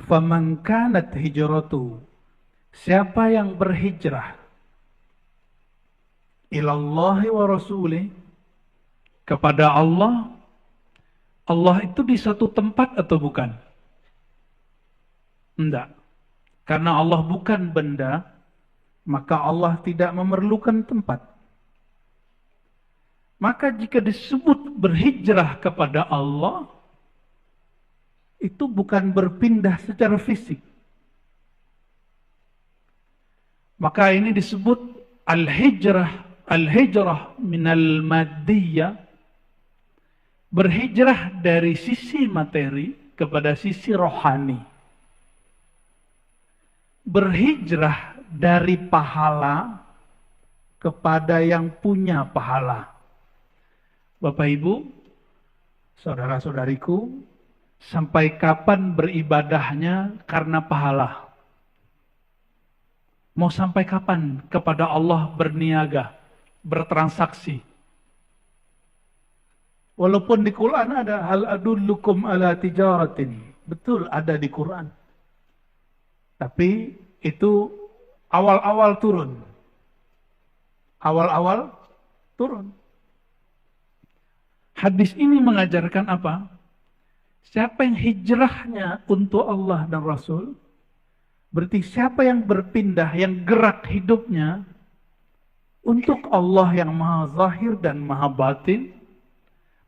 faman kanat hijratuhu, siapa yang berhijrah ilallahi wa rasulih, kepada Allah. Allah itu di satu tempat atau bukan? Enggak. Karena Allah bukan benda, maka Allah tidak memerlukan tempat. Maka jika disebut berhijrah kepada Allah, itu bukan berpindah secara fisik. Maka ini disebut al-hijrah minal maddiyah, berhijrah dari sisi materi kepada sisi rohani. Berhijrah dari pahala kepada yang punya pahala. Bapak Ibu, saudara-saudariku, sampai kapan beribadahnya karena pahala? Mau sampai kapan kepada Allah berniaga, bertransaksi? Walaupun di Quran ada hal adullukum ala tijaratin. Betul ada di Quran. Tapi itu awal-awal turun. Awal-awal turun. Hadis ini mengajarkan apa? Siapa yang hijrahnya untuk Allah dan Rasul, berarti siapa yang berpindah, yang gerak hidupnya untuk Allah yang maha zahir dan maha batin,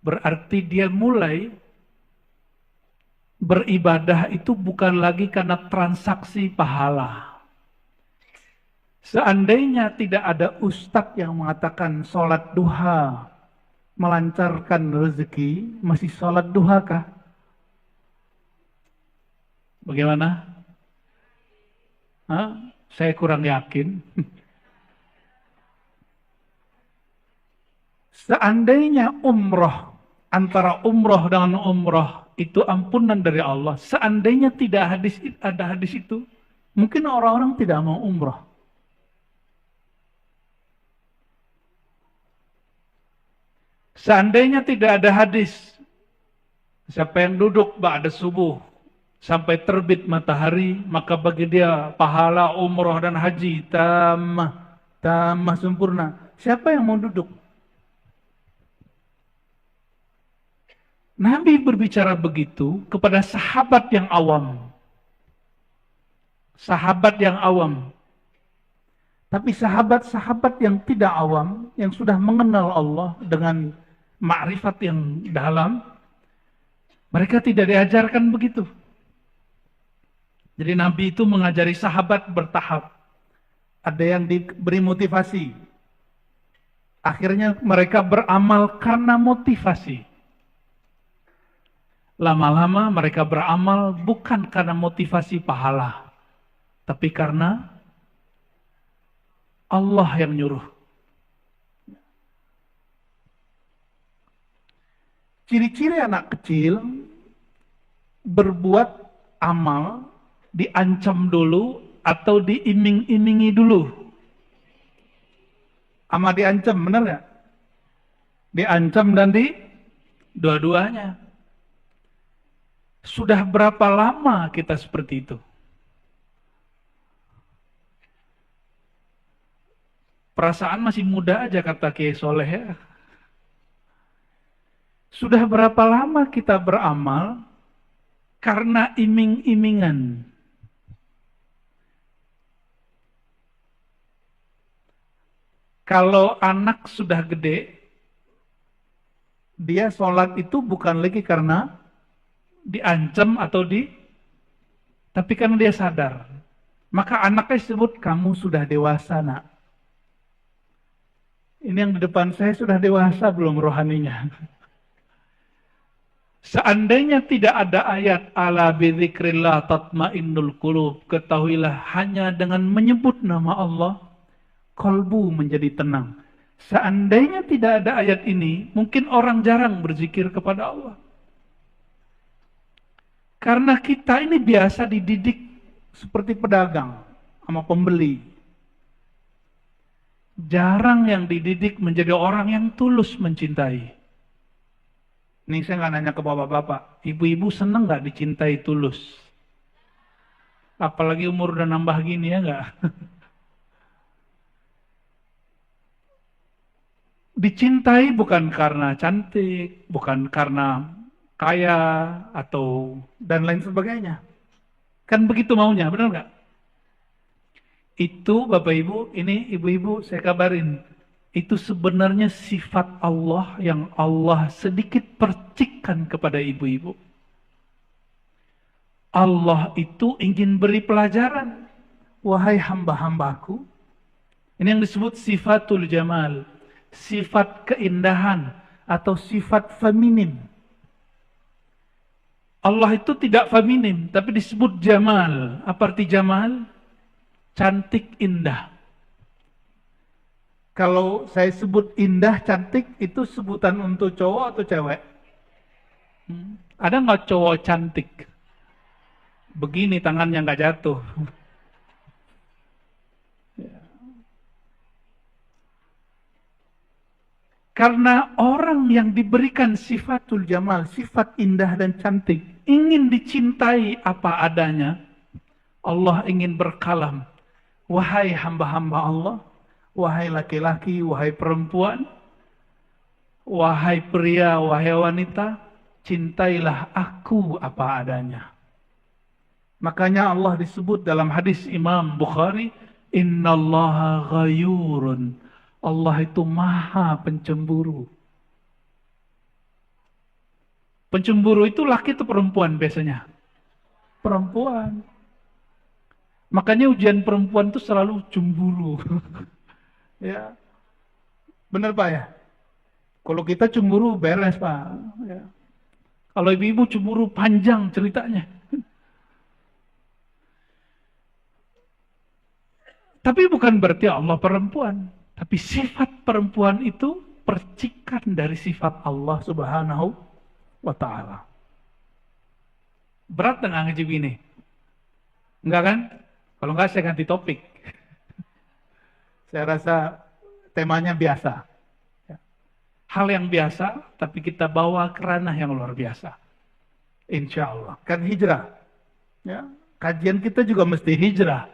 berarti dia mulai beribadah itu bukan lagi karena transaksi pahala. Seandainya tidak ada ustadz yang mengatakan sholat duha melancarkan rezeki, masih sholat duha kah? Bagaimana? Hah? Saya kurang yakin. Seandainya umroh, antara umroh dengan umroh itu ampunan dari Allah, seandainya tidak ada hadis itu, mungkin orang-orang tidak mau umroh. Seandainya tidak ada hadis, siapa yang duduk ba'da subuh sampai terbit matahari, maka bagi dia pahala umroh dan haji tamah sempurna. Siapa yang mau duduk? Nabi berbicara begitu kepada sahabat yang awam. Sahabat yang awam. Tapi sahabat-sahabat yang tidak awam, yang sudah mengenal Allah dengan makrifat yang dalam, mereka tidak diajarkan begitu. Jadi Nabi itu mengajari sahabat bertahap. Ada yang diberi motivasi. Akhirnya mereka beramal karena motivasi. Lama-lama mereka beramal bukan karena motivasi pahala, tapi karena Allah yang nyuruh. Ciri-ciri anak kecil berbuat amal diancam dulu atau diiming-imingi dulu. Ama diancam, benar nggak? Diancam dan dua-duanya. Sudah berapa lama kita seperti itu? Perasaan masih muda aja kata Kiai Soleh ya. Sudah berapa lama kita beramal karena iming-imingan? Kalau anak sudah gede, dia sholat itu bukan lagi karena diancam atau tapi karena dia sadar. Maka anaknya disebut, kamu sudah dewasa nak. Ini yang di depan saya sudah dewasa belum rohaninya? Seandainya tidak ada ayat ala bidzikrillah tatmainnul qulub, ketahuilah hanya dengan menyebut nama Allah kalbu menjadi tenang. Seandainya tidak ada ayat ini, mungkin orang jarang berzikir kepada Allah. Karena kita ini biasa dididik seperti pedagang sama pembeli. Jarang yang dididik menjadi orang yang tulus mencintai. Ini saya nggak nanya ke bapak-bapak, ibu-ibu seneng nggak dicintai tulus? Apalagi umur udah nambah gini ya enggak? Dicintai bukan karena cantik, bukan karena kaya atau dan lain sebagainya. Kan begitu maunya, benar nggak? Itu Bapak Ibu, ini Ibu-ibu saya kabarin. Itu sebenarnya sifat Allah yang Allah sedikit percikkan kepada ibu-ibu. Allah itu ingin beri pelajaran. Wahai hamba-hambaku. Ini yang disebut sifatul jamal. Sifat keindahan atau sifat feminim. Allah itu tidak feminim, tapi disebut jamal. Apa arti jamal? Cantik, indah. Kalau saya sebut indah, cantik, itu sebutan untuk cowok atau cewek? Ada nggak cowok cantik? Begini tangannya nggak jatuh. Karena orang yang diberikan sifatul jamal, sifat indah dan cantik, ingin dicintai apa adanya, Allah ingin berkalam. Wahai hamba-hamba Allah, wahai laki-laki, wahai perempuan, wahai pria, wahai wanita, cintailah aku apa adanya. Makanya Allah disebut dalam hadis Imam Bukhari, Innallaha ghayurun. Allah itu maha pencemburu. Pencemburu itu laki atau perempuan biasanya? Perempuan. Makanya ujian perempuan itu selalu cemburu. Ya, benar Pak ya? Kalau kita cemburu beres Pak. Ya. Kalau ibu-ibu cemburu panjang ceritanya. Tapi bukan berarti Allah perempuan. Tapi sifat perempuan itu percikan dari sifat Allah Subhanahu wa Ta'ala. Berat nggak ngaji begini? Enggak kan? Kalau enggak saya ganti topik. Saya rasa temanya biasa. Hal yang biasa, tapi kita bawa ke ranah yang luar biasa. Insya Allah. Kan hijrah. Ya. Kajian kita juga mesti hijrah.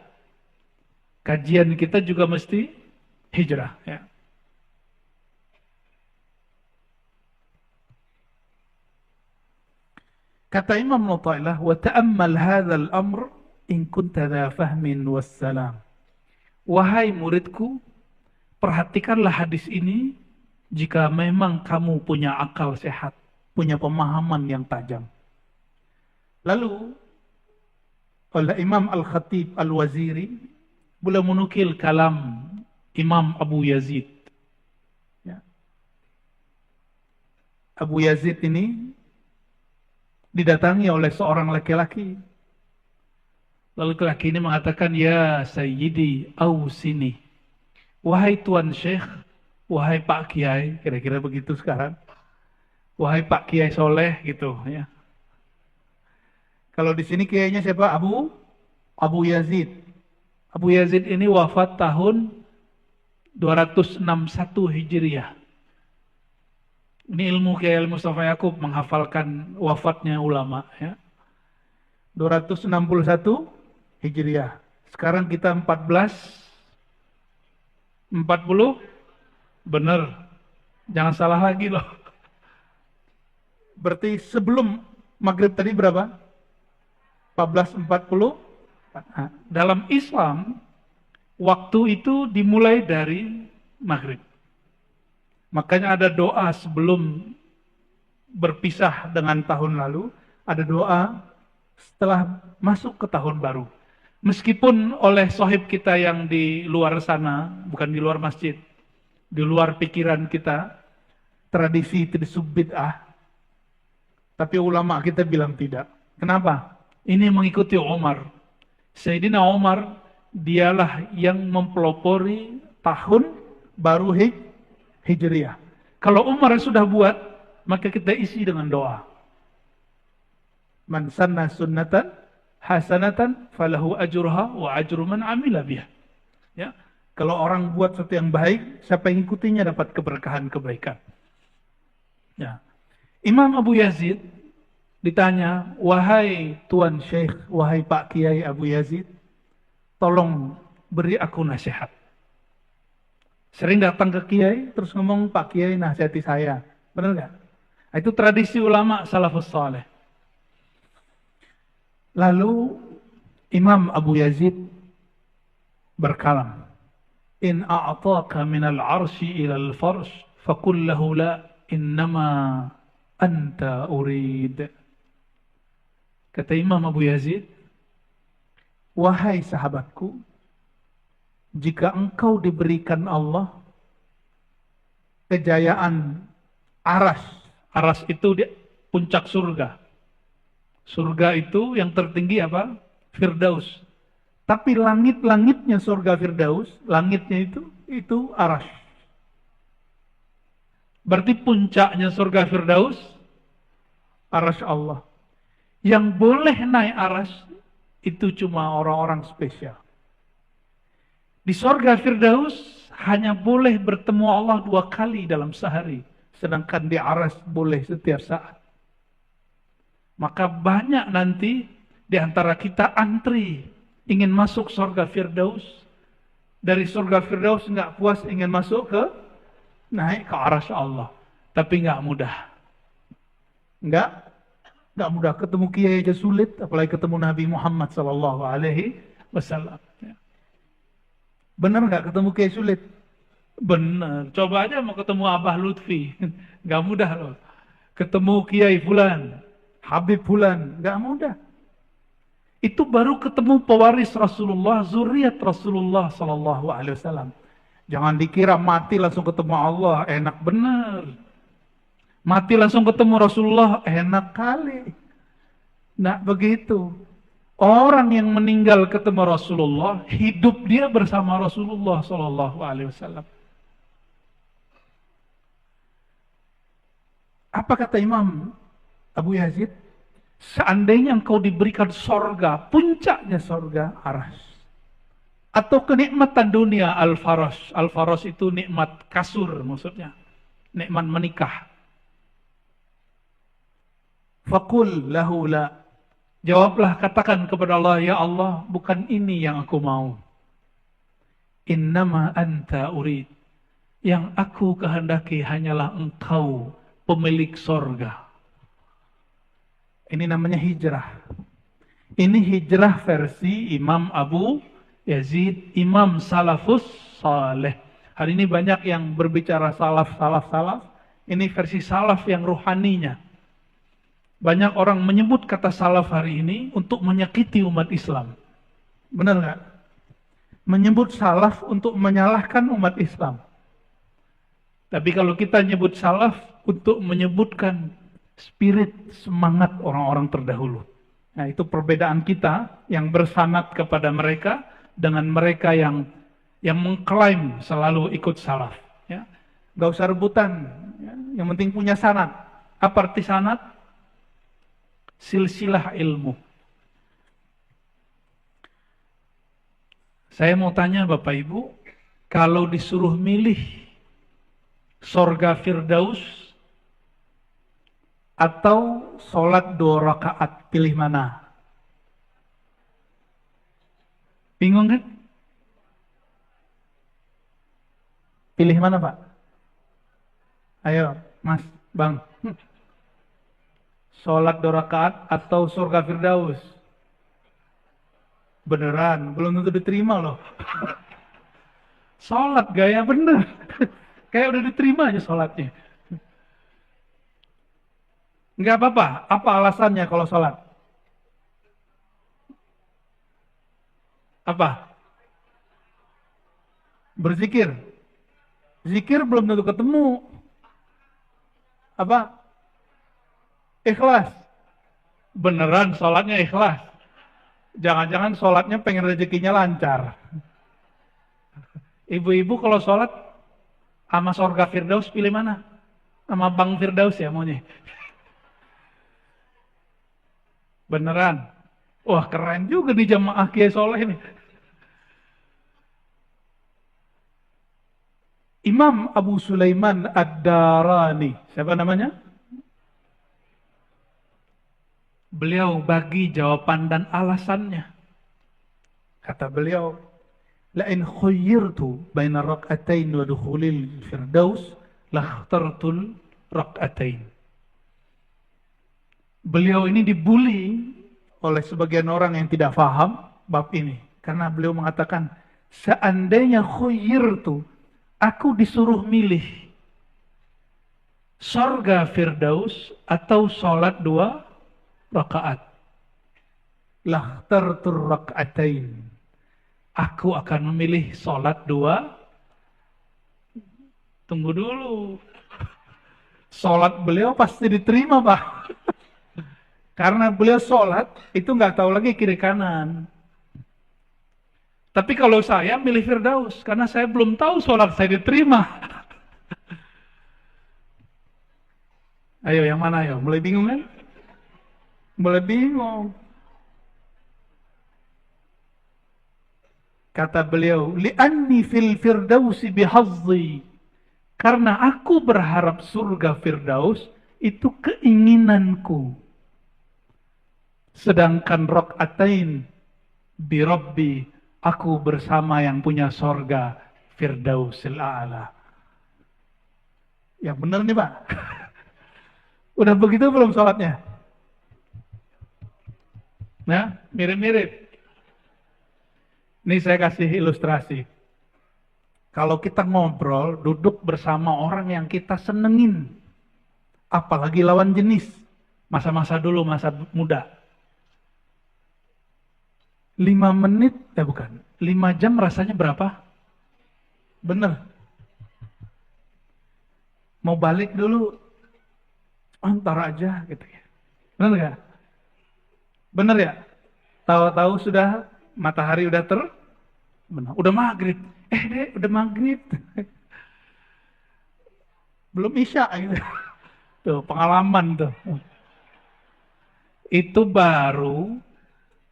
Kajian kita juga mesti hijrah. Ya. Kata Imam Nu'tailah, wa ta'ammal hadzal amr in kunta dha fahmin wassalam. Wahai muridku, perhatikanlah hadis ini jika memang kamu punya akal sehat, punya pemahaman yang tajam. Lalu oleh Imam Al-Khatib Al-Waziri boleh menukil kalam Imam Abu Yazid. Ya. Abu Yazid ini didatangi oleh seorang laki-laki. Lalu laki-laki ini mengatakan, ya Sayyidi Ausini. Wahai Tuan Syekh, wahai Pak Kiai, kira-kira begitu sekarang. Wahai Pak Kiai Soleh gitu ya. Kalau di sini kiainya siapa? Abu Yazid. Abu Yazid ini wafat tahun 261 Hijriah. Ini ilmu Kiai Mustafa Yaqub menghafalkan wafatnya ulama ya. 261 Hijriah. Sekarang kita 1440. Benar. Jangan salah lagi loh. Berarti sebelum maghrib tadi berapa? 1440. Dalam Islam, waktu itu dimulai dari maghrib. Makanya ada doa sebelum berpisah dengan tahun lalu. Ada doa setelah masuk ke tahun baru. Meskipun oleh sohib kita yang di luar sana, bukan di luar masjid, di luar pikiran kita, tradisi itu disebut bid'ah. Tapi ulama kita bilang tidak. Kenapa? Ini mengikuti Umar. Sayyidina Umar, dialah yang mempelopori tahun baru Hijriah. Kalau Umar sudah buat, maka kita isi dengan doa. Man sanna sunnatan hasanatan falahu ajruha wa ajru man amila biha. Ya. Kalau orang buat sesuatu yang baik, siapa yang ikutinya dapat keberkahan kebaikan. Ya. Imam Abu Yazid ditanya, wahai Tuan Syekh, wahai Pak Kiai Abu Yazid, tolong beri aku nasihat. Sering datang ke Kiai, terus ngomong, Pak Kiai nasihati saya. Benar nggak? Itu tradisi ulama salafus saleh. Lalu Imam Abu Yazid berkalam, In a'taka minal arshi ilal farsh, faqul lahu la, innama anta urid. Kata Imam Abu Yazid, wahai sahabatku, jika engkau diberikan Allah kejayaan aras. Aras itu puncak surga. Surga itu yang tertinggi apa? Firdaus. Tapi langit-langitnya surga Firdaus, langitnya itu aras. Berarti puncaknya surga Firdaus, aras Allah. Yang boleh naik aras, itu cuma orang-orang spesial. Di surga Firdaus, hanya boleh bertemu Allah 2 kali dalam sehari. Sedangkan di aras boleh setiap saat. Maka banyak nanti di antara kita antri ingin masuk surga Firdaus. Dari surga Firdaus nggak puas ingin masuk ke naik ke arsy Allah. Tapi nggak mudah. Nggak mudah. Ketemu kiai aja sulit, apalagi ketemu Nabi Muhammad SAW. Benar nggak ketemu kiai sulit? Benar. Coba aja mau ketemu Abah Lutfi, nggak mudah loh. Ketemu kiai Fulan, Habib Fulan, nggak mudah. Itu baru ketemu pewaris Rasulullah, zuriat Rasulullah SAW. Jangan dikira mati langsung ketemu Allah, enak bener. Mati langsung ketemu Rasulullah, enak kali. Nah begitu. Orang yang meninggal ketemu Rasulullah, hidup dia bersama Rasulullah SAW. Apa kata Imam Abu Yazid? Seandainya engkau diberikan sorga, puncaknya sorga, aras. Atau kenikmatan dunia, al-faras. Al-faras itu nikmat kasur maksudnya. Nikmat menikah. Faqul lahu la. Jawablah, katakan kepada Allah, ya Allah, bukan ini yang aku mau. Innama anta urid. Yang aku kehendaki hanyalah engkau, pemilik sorga. Ini namanya hijrah. Ini hijrah versi Imam Abu Yazid, Imam Salafus Saleh. Hari ini banyak yang berbicara salaf. Ini versi salaf yang ruhaninya. Banyak orang menyebut kata salaf hari ini untuk menyakiti umat Islam. Benar nggak? Menyebut salaf untuk menyalahkan umat Islam. Tapi kalau kita nyebut salaf untuk menyebutkan spirit, semangat orang-orang terdahulu. Nah itu perbedaan kita yang bersanad kepada mereka dengan mereka yang mengklaim selalu ikut salaf. Ya. Gak usah rebutan, ya. Yang penting punya sanad. Apa arti sanad? Silsilah ilmu. Saya mau tanya Bapak Ibu, kalau disuruh milih sorga Firdaus atau sholat 2 rakaat, pilih mana? Bingung kan? Pilih mana Pak? Ayo Mas, Bang. Sholat 2 rakaat atau surga Firdaus? Beneran, belum tentu diterima loh. Sholat gaya bener. Kayak udah diterima aja sholatnya. Enggak apa-apa. Apa alasannya kalau sholat? Apa? Berzikir. Zikir belum tentu ketemu. Apa? Ikhlas. Beneran sholatnya ikhlas. Jangan-jangan sholatnya pengen rezekinya lancar. Ibu-ibu kalau sholat sama surga Firdaus pilih mana? Sama Bang Firdaus ya maunya. Beneran. Wah keren juga nih jamaah Kiai Soleh ini. Imam Abu Sulaiman Ad-Darani. Siapa namanya? Beliau bagi jawaban dan alasannya. Kata beliau, "La'in khuyyirtu baina rak'atain wa dukhulil firdaus, lakhtartul rak'atain." Beliau ini dibully oleh sebagian orang yang tidak paham bab ini. Karena beliau mengatakan, seandainya khuyyirtu, aku disuruh milih sorga firdaus atau sholat 2 rakaat. Lakhtartur rak'atain. Aku akan memilih sholat 2. Tunggu dulu. Sholat beliau pasti diterima, Pak. Karena beliau sholat, itu nggak tahu lagi kiri kanan. Tapi kalau saya milih firdaus, karena saya belum tahu sholat saya diterima. Ayo, yang mana ayo? Mulai bingung kan? Mulai bingung. Kata beliau, li'anni fil firdausi bihazzi. Karena aku berharap surga firdaus, itu keinginanku. Sedangkan rak'atain bi Rabbi, aku bersama yang punya sorga firdausil a'la. Yang benar nih Pak. Udah begitu belum sholatnya? Nah, mirip-mirip. Ini saya kasih ilustrasi. Kalau kita ngobrol, duduk bersama orang yang kita senengin. Apalagi lawan jenis. Masa-masa dulu, masa muda. 5 menit, bukan. 5 jam rasanya berapa? Bener. Mau balik dulu, ntar aja gitu ya. Bener gak? Bener ya? Tahu-tahu sudah matahari udah benar. Udah maghrib. Dek, udah maghrib. Belum isya gitu. Tuh, pengalaman tuh. Itu baru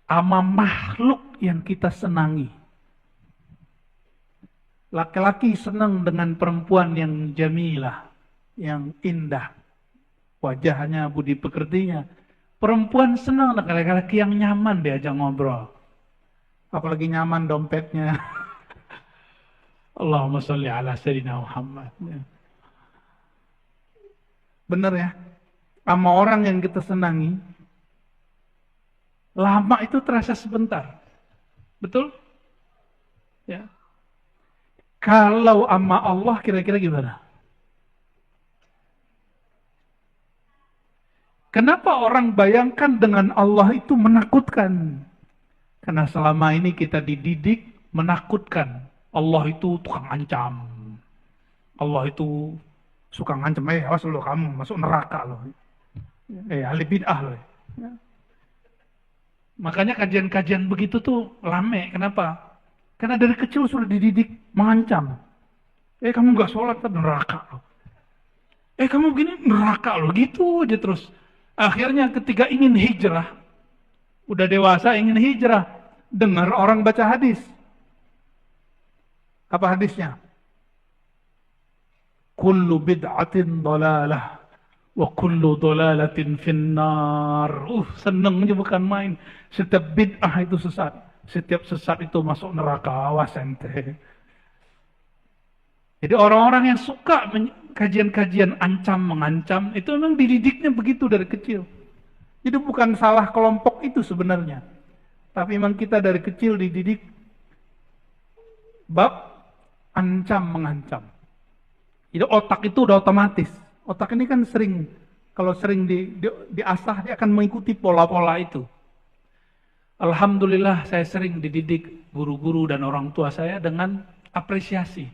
ama makhluk yang kita senangi. Laki-laki senang dengan perempuan yang jamilah, yang indah. Wajahnya, budi pekertinya. Perempuan senang dengan laki-laki yang nyaman diajak ngobrol. Apalagi nyaman dompetnya. Allahumma sholli ala sayyidina Muhammad. Bener ya? Sama orang yang kita senangi, lama itu terasa sebentar. Betul? Ya. Kalau sama Allah kira-kira gimana? Kenapa orang bayangkan dengan Allah itu menakutkan? Karena selama ini kita dididik menakutkan. Allah itu tukang ancam. Allah itu suka ngancam, awas lo kamu masuk neraka lo. Ahli bid'ah lo. Ya. Makanya kajian-kajian begitu tuh rame. Kenapa? Karena dari kecil sudah dididik mengancam. Kamu gak sholat kan neraka lo. Kamu begini neraka lo. Gitu aja terus. Akhirnya ketika ingin hijrah, udah dewasa ingin hijrah, dengar orang baca hadis. Apa hadisnya? Kullu bid'atin dalalah wa kullu dalalatin finnar. Senengnya bukan main. Setiap bid'ah itu sesat. Setiap sesat itu masuk neraka. Awas ente. Jadi orang-orang yang suka kajian-kajian ancam mengancam itu memang dididiknya begitu dari kecil. Itu bukan salah kelompok itu sebenarnya. Tapi memang kita dari kecil dididik bab ancam mengancam. Jadi otak itu udah otomatis. Otak ini kan sering, kalau sering diasah, dia akan mengikuti pola-pola itu. Alhamdulillah saya sering dididik guru-guru dan orang tua saya dengan apresiasi.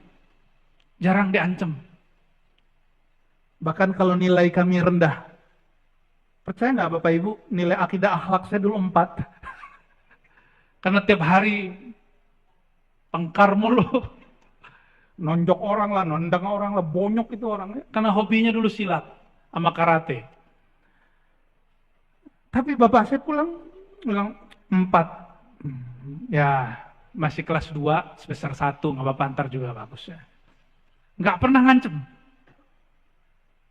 Jarang diancam. Bahkan kalau nilai kami rendah. Percaya nggak Bapak Ibu, nilai akidah akhlak saya dulu 4. Karena tiap hari tengkar mulu. Nonjok orang lah, nendang orang lah, bonyok itu orangnya. Karena hobinya dulu silat sama karate. Tapi bapak saya pulang 4. Ya, masih kelas 2, semester 1, nggak apa-apa, ntar juga bagus ya. Nggak pernah ngancem.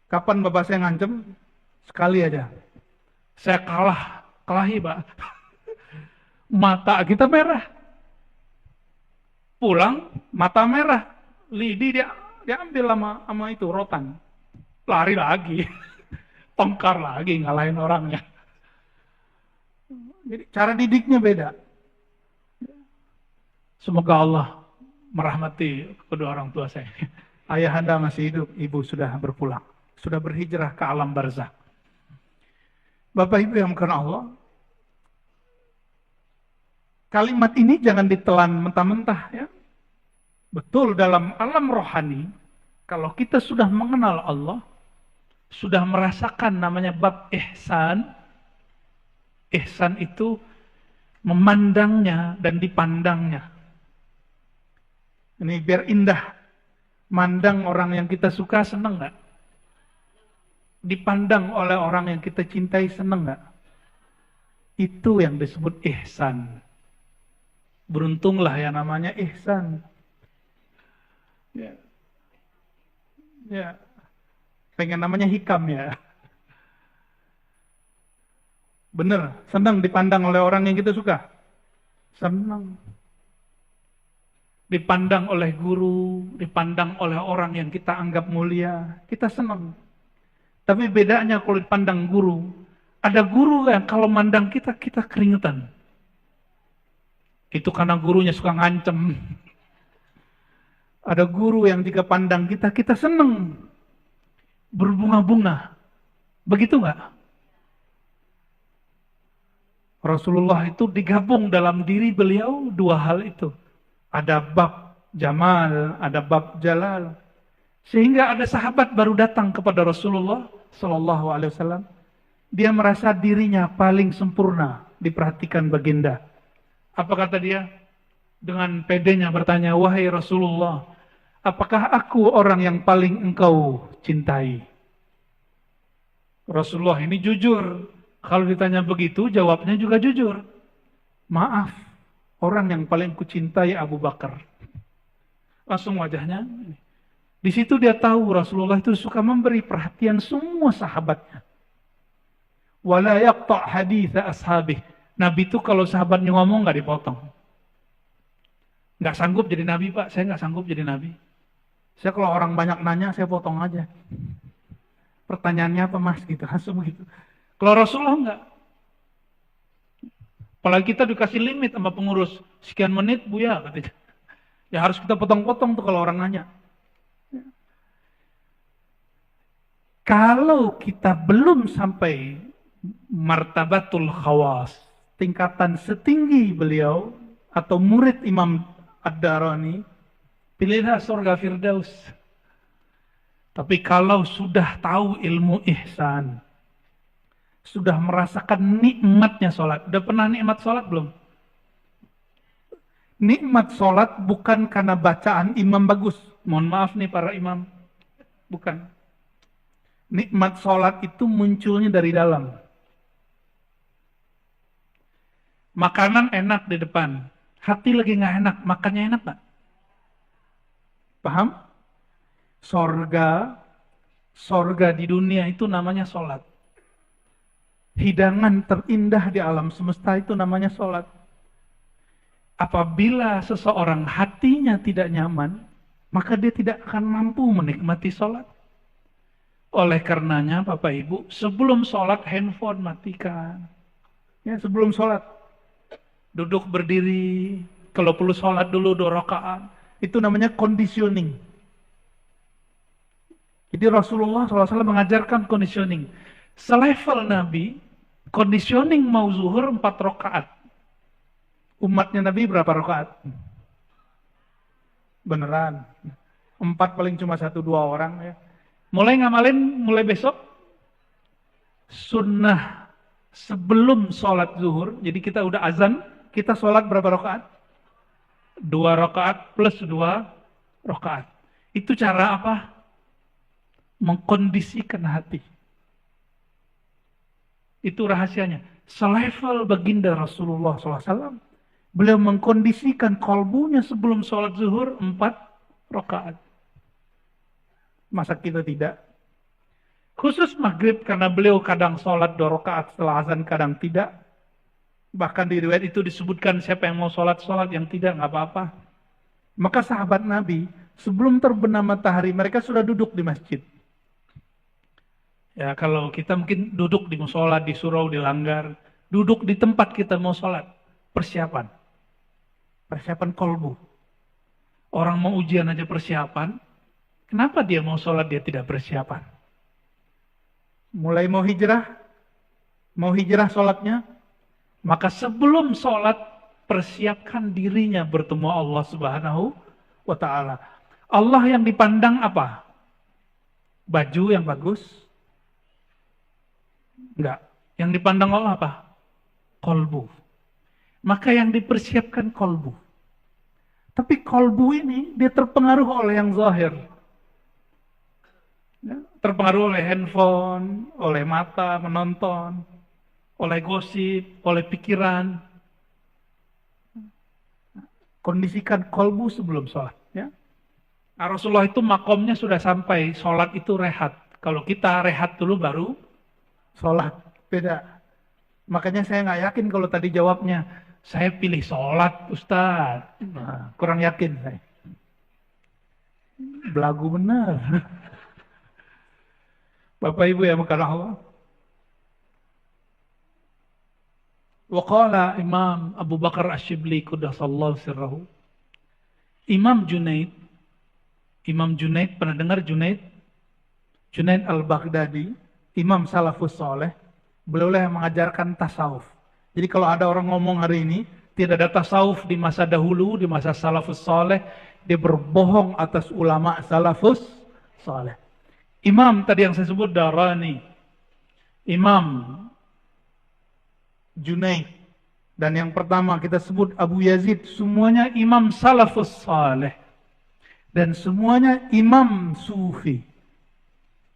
Kapan bapak saya ngancem? Sekali aja. Saya kalah kelahi Pak. Mata kita merah. Pulang, mata merah. Lidi diambil sama itu, rotan. Lari lagi. Tongkar lagi, ngalahin orangnya. Jadi cara didiknya beda. Semoga Allah merahmati kedua orang tua saya. Ayahanda masih hidup, ibu sudah berpulang. Sudah berhijrah ke alam barzakh. Bapak Ibu yang bukan Allah, kalimat ini jangan ditelan mentah-mentah ya. Betul, dalam alam rohani, kalau kita sudah mengenal Allah, sudah merasakan namanya bab ihsan. Ihsan itu memandangnya dan dipandangnya. Ini biar indah. Mandang orang yang kita suka, seneng nggak? Dipandang oleh orang yang kita cintai, seneng nggak? Itu yang disebut ihsan. Beruntunglah yang namanya ihsan. Ya. Ya. Pengen namanya hikam ya. Bener, senang dipandang oleh orang yang kita suka. Senang. Dipandang oleh guru, dipandang oleh orang yang kita anggap mulia, kita senang. Tapi bedanya kalau dipandang guru, ada guru yang kalau mandang kita, kita keringetan. Itu karena gurunya suka ngancem. Ada guru yang jika pandang kita, kita senang. Berbunga-bunga. Begitu nggak? Rasulullah itu digabung dalam diri beliau dua hal itu. Ada bab jamal, ada bab jalal. Sehingga ada sahabat baru datang kepada Rasulullah Sallallahu Alaihi Wasallam. Dia merasa dirinya paling sempurna diperhatikan baginda. Apa kata dia? Dengan pedenya bertanya, wahai Rasulullah, apakah aku orang yang paling engkau cintai? Rasulullah ini jujur. Kalau ditanya begitu, jawabnya juga jujur. Maaf, orang yang paling kucintai Abu Bakar. Langsung wajahnya. Di situ dia tahu Rasulullah itu suka memberi perhatian semua sahabatnya. Wala yaqta' haditha ashabih. Nabi itu kalau sahabatnya ngomong nggak dipotong. Nggak sanggup jadi nabi Pak, saya nggak sanggup jadi nabi. Saya kalau orang banyak nanya, saya potong aja. Pertanyaannya apa Mas? Gitu, langsung begitu. Kalau Rasulullah enggak. Apalagi kita dikasih limit sama pengurus. Sekian menit, Buya, katanya. Ya harus kita potong-potong tuh kalau orang nanya. Kalau kita belum sampai martabatul khawas, tingkatan setinggi beliau, atau murid Imam Ad-Darani, pilihlah surga Firdaus. Tapi kalau sudah tahu ilmu ihsan, sudah merasakan nikmatnya sholat. Udah pernah nikmat sholat belum? Nikmat sholat bukan karena bacaan imam bagus. Mohon maaf nih para imam. Bukan. Nikmat sholat itu munculnya dari dalam. Makanan enak di depan. Hati lagi nggak enak. Makannya enak nggak? Paham? Sorga di dunia itu namanya sholat. Hidangan terindah di alam semesta itu namanya sholat. Apabila seseorang hatinya tidak nyaman, maka dia tidak akan mampu menikmati sholat. Oleh karenanya Bapak Ibu, sebelum sholat handphone matikan. Ya, sebelum sholat. Duduk berdiri, kalau perlu sholat dulu 2 rakaat. Itu namanya conditioning. Jadi Rasulullah SAW mengajarkan conditioning. Selevel Nabi, conditioning mau zuhur 4 rakaat. Umatnya Nabi berapa rakaat? Beneran. 4 paling cuma 1-2 orang ya. Mulai ngamalin, mulai besok. Sunnah sebelum sholat zuhur. Jadi kita udah azan, kita sholat berapa rakaat? 2 rakaat plus 2 rakaat. Itu cara apa? Mengkondisikan hati. Itu rahasianya. Selevel baginda Rasulullah SAW, beliau mengkondisikan kalbunya sebelum sholat zuhur 4 rakaat. Masa kita tidak? Khusus maghrib karena beliau kadang sholat 2 rakaat setelah azan, kadang tidak. Bahkan di riwayat itu disebutkan siapa yang mau sholat, yang tidak, nggak apa-apa. Maka sahabat Nabi, sebelum terbenam matahari, mereka sudah duduk di masjid. Ya, kalau kita mungkin duduk di musola, di surau, di langgar, duduk di tempat kita mau sholat, persiapan. Persiapan kolbu. Orang mau ujian aja persiapan, kenapa dia mau sholat dia tidak persiapan? Mulai mau hijrah sholatnya, maka sebelum sholat persiapkan dirinya bertemu Allah Subhanahu wa Ta'ala. Allah yang dipandang apa? Baju yang bagus? Enggak. Yang dipandang Allah apa? Kolbu. Maka yang dipersiapkan kolbu. Tapi kolbu ini dia terpengaruh oleh yang zahir. Ya, terpengaruh oleh handphone, oleh mata menonton, oleh gosip, oleh pikiran. Kondisikan kolbu sebelum sholat. Ya. Nah, Rasulullah itu makomnya sudah sampai, sholat itu rehat. Kalau kita rehat dulu baru sholat, beda. Makanya saya nggak yakin kalau tadi jawabnya, saya pilih sholat Ustaz. Nah, kurang yakin saya. Belagu benar. Bapak Ibu yang mengasihi Allah. Waqala Imam Abu Bakar Asy-Syibli quddasallahu sirrahu. Imam Junaid pernah dengar Junaid? Junaid Al-Baghdadi, Imam Salafus Saleh. Beliau yang mengajarkan tasawuf. Jadi kalau ada orang ngomong hari ini, tidak ada tasawuf di masa dahulu, di masa Salafus Saleh, dia berbohong atas ulama Salafus Saleh. Imam tadi yang saya sebut Darani, Imam Junaid, dan yang pertama kita sebut Abu Yazid, semuanya imam Salafus Saleh. Dan semuanya imam Sufi.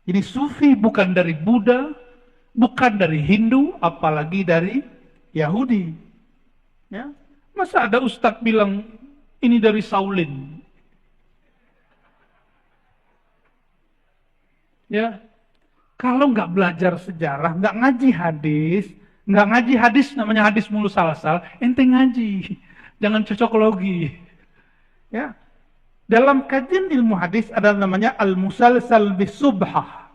Jadi Sufi bukan dari Buddha, bukan dari Hindu, apalagi dari Yahudi. Ya. Masa ada ustadz bilang ini dari Shaolin? Ya, kalau nggak belajar sejarah, nggak ngaji hadis, namanya hadis mulu salah-salah, ente ngaji, jangan cocokologi. Ya, dalam kajian ilmu hadis ada namanya al-musalsal bisubhah,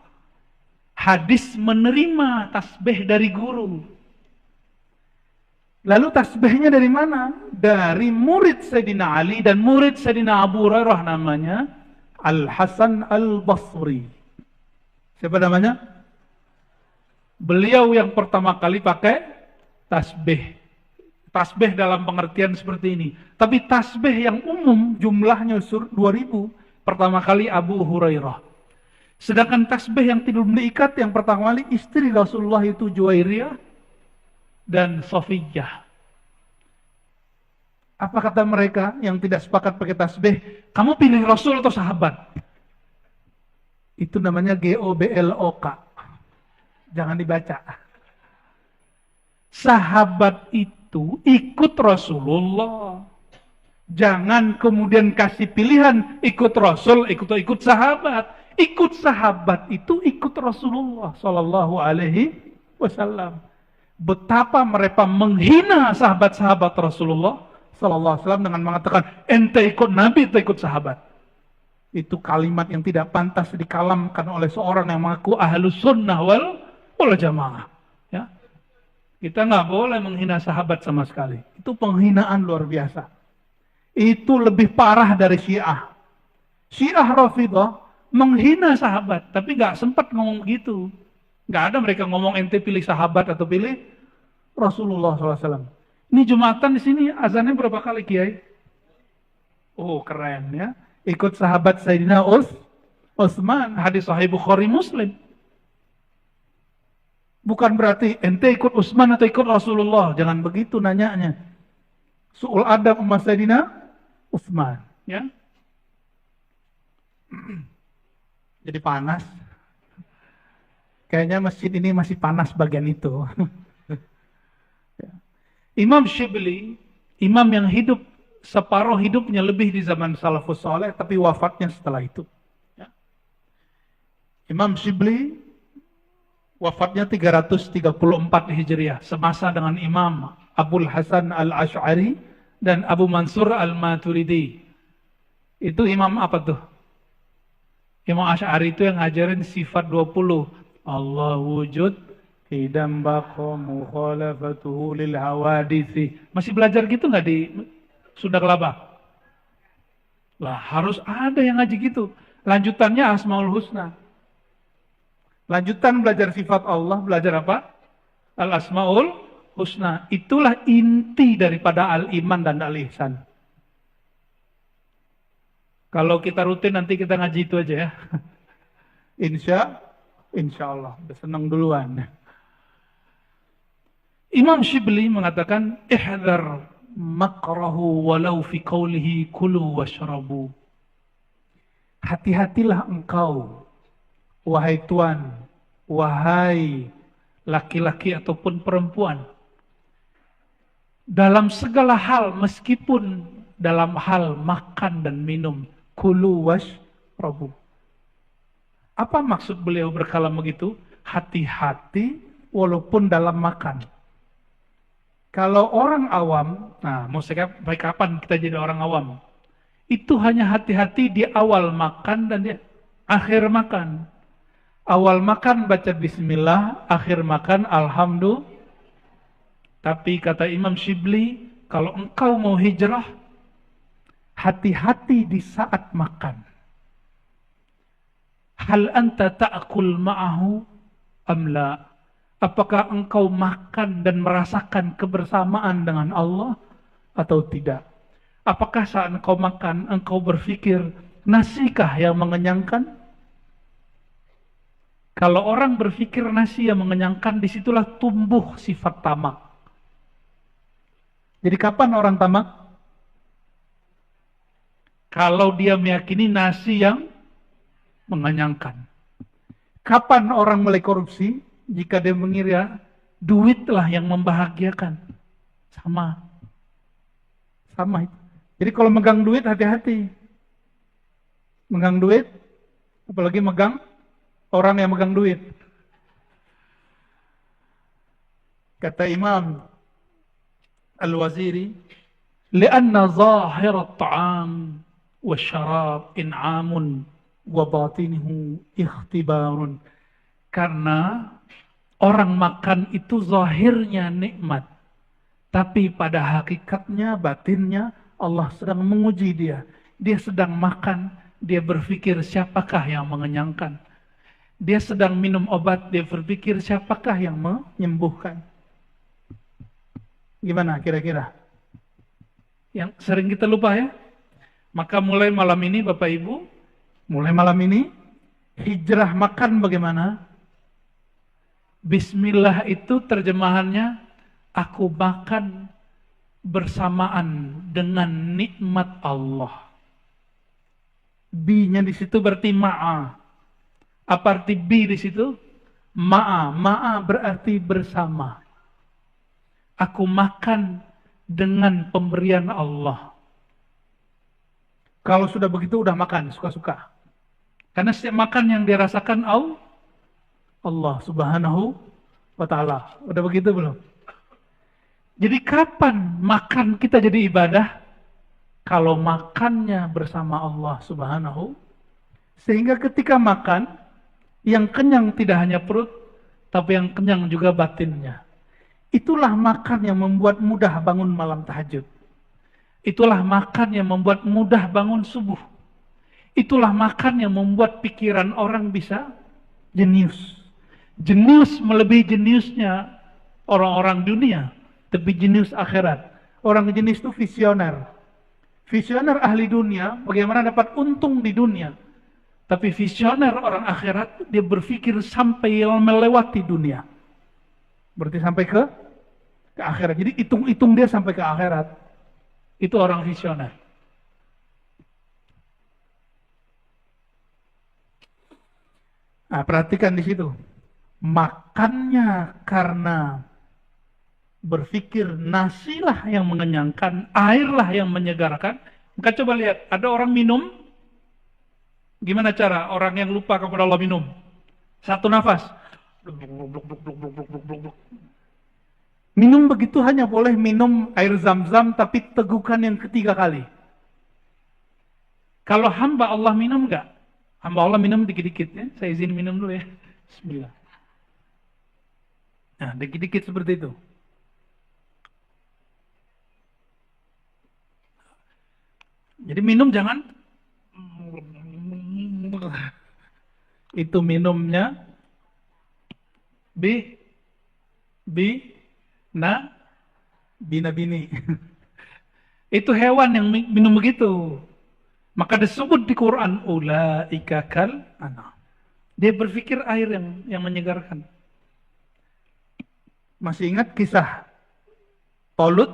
hadis menerima tasbih dari guru. Lalu tasbihnya dari mana? Dari murid Sayyidina Ali dan murid Sayyidina Abu Hurairah, namanya Al-Hasan Al-Basri. Siapa namanya? Beliau yang pertama kali pakai tasbih. Tasbih dalam pengertian seperti ini. Tapi tasbih yang umum jumlahnya 2000. Pertama kali Abu Hurairah. Sedangkan tasbih yang tidak diikat yang pertama kali istri Rasulullah itu Juwairiyah dan Safiyah. Apa kata mereka yang tidak sepakat pakai tasbih? Kamu pilih Rasul atau sahabat? Itu namanya GOBLOK. Jangan dibaca. Sahabat itu ikut Rasulullah. Jangan kemudian kasih pilihan ikut Rasul, ikut sahabat. Ikut sahabat itu ikut Rasulullah Sallallahu Alaihi Wasallam. Betapa mereka menghina sahabat-sahabat Rasulullah Sallallahu Alaihi Wasallam dengan mengatakan ente ikut Nabi, ente ikut sahabat. Itu kalimat yang tidak pantas dikalamkan oleh seorang yang mengaku ahlus sunnah wal jamaah. Ya. Kita nggak boleh menghina sahabat sama sekali. Itu penghinaan luar biasa. Itu lebih parah dari Syiah. Syiah Rafidah menghina sahabat, tapi nggak sempat ngomong begitu. Nggak ada mereka ngomong ente pilih sahabat atau pilih Rasulullah SAW. Ini Jumatan di sini azannya berapa kali Kiai? Oh keren ya. Ikut sahabat Sayyidina Utsman, hadis Sahih Bukhari Muslim. Bukan berarti ente ikut Utsman atau ikut Rasulullah, jangan begitu nanyanya. Su'ul adab sama Sayyidina Utsman, ya. Jadi panas. Kayaknya masjid ini masih panas bagian itu. Imam Syibli, imam yang hidup separuh hidupnya lebih di zaman Salafus Saleh, tapi wafatnya setelah itu. Ya. Imam Syibli wafatnya 334 Hijriah, semasa dengan Imam Abul Hasan Al-Asy'ari dan Abu Mansur Al-Maturidi. Itu imam apa tuh? Imam Asy'ari itu yang ngajarin sifat 20. Allah wujud, hidam baqa mukhalafatuhu lil hawadisi. Masih belajar gitu nggak di Sunda Kelapa? Lah harus ada yang ngaji gitu. Lanjutannya Asmaul Husna. Lanjutan belajar sifat Allah, belajar apa? Al-Asmaul Husna. Itulah inti daripada al-iman dan al-ihsan. Kalau kita rutin nanti kita ngaji itu aja ya. Insya Allah. Udah senang duluan. Imam Shibli mengatakan, ihdar makrahu walau fi qawlihi kulu washrabu. Hati-hatilah engkau, wahai tuan, wahai laki-laki ataupun perempuan, dalam segala hal, meskipun dalam hal makan dan minum, kulu washrabu. Apa maksud beliau berkalam begitu? Hati-hati walaupun dalam makan. Kalau orang awam, nah mau sampai kapan kita jadi orang awam? Itu hanya hati-hati di awal makan dan di akhir makan. Awal makan baca bismillah, akhir makan alhamdulillah. Tapi kata Imam Shibli, kalau engkau mau hijrah, hati-hati di saat makan. Hal anta ta'kul ma'ahu amla. Apakah engkau makan dan merasakan kebersamaan dengan Allah atau tidak? Apakah saat engkau makan, engkau berpikir, nasikah yang mengenyangkan? Kalau orang berpikir nasi yang mengenyangkan, disitulah tumbuh sifat tamak. Jadi kapan orang tamak? Kalau dia meyakini nasi yang mengenyangkan. Kapan orang mulai korupsi? Jika dia mengira duitlah yang membahagiakan. Sama itu. Jadi kalau megang duit hati-hati. Megang duit, apalagi megang orang yang megang duit. Kata Imam Al-Waziri, "Li'anna zahir at-ta'am wasyarab in'amun wa batinuhu ikhtibarun." Karena orang makan itu zahirnya nikmat, tapi pada hakikatnya, batinnya, Allah sedang menguji dia. Dia sedang makan, dia berpikir siapakah yang mengenyangkan. Dia sedang minum obat, dia berpikir siapakah yang menyembuhkan. Gimana kira-kira? Yang sering kita lupa ya? Maka mulai malam ini Bapak Ibu, hijrah makan bagaimana? Bismillah itu terjemahannya, aku makan bersamaan dengan nikmat Allah. Bi-nya di situ berarti ma'a. Apa arti bi di situ? Ma'a. Ma'a berarti bersama. Aku makan dengan pemberian Allah. Kalau sudah begitu udah makan, suka-suka. Karena setiap makan yang dirasakan Allah Subhanahu wa ta'ala. Udah begitu belum? Jadi kapan makan kita jadi ibadah? Kalau makannya bersama Allah Subhanahu. Sehingga ketika makan, yang kenyang tidak hanya perut, tapi yang kenyang juga batinnya. Itulah makan yang membuat mudah bangun malam tahajud. Itulah makan yang membuat mudah bangun subuh. Itulah makan yang membuat pikiran orang bisa jenius. Jenius melebihi jeniusnya orang-orang dunia, tapi jenius akhirat. Orang jenius itu visioner. Visioner ahli dunia, bagaimana dapat untung di dunia. Tapi visioner orang akhirat, dia berpikir sampai melewati dunia. Berarti sampai ke akhirat. Jadi hitung-hitung dia sampai ke akhirat. Itu orang visioner. Nah, perhatikan di situ. Makannya karena berpikir nasilah yang mengenyangkan, airlah yang menyegarkan. Maka coba lihat, ada orang minum, gimana cara orang yang lupa kepada Allah minum? Satu nafas. Minum begitu hanya boleh minum air zam-zam tapi tegukan yang ketiga kali. Kalau hamba Allah minum enggak? Hamba Allah minum dikit-dikit ya. Saya izin minum dulu ya. Bismillah. Nah, dikit-dikit seperti itu. Jadi minum jangan itu minumnya bi bi na bina bini. Itu hewan yang minum begitu. Maka disebut di Quran ulaika kal ana. Dia berpikir air yang menyegarkan. Masih ingat kisah Tolut?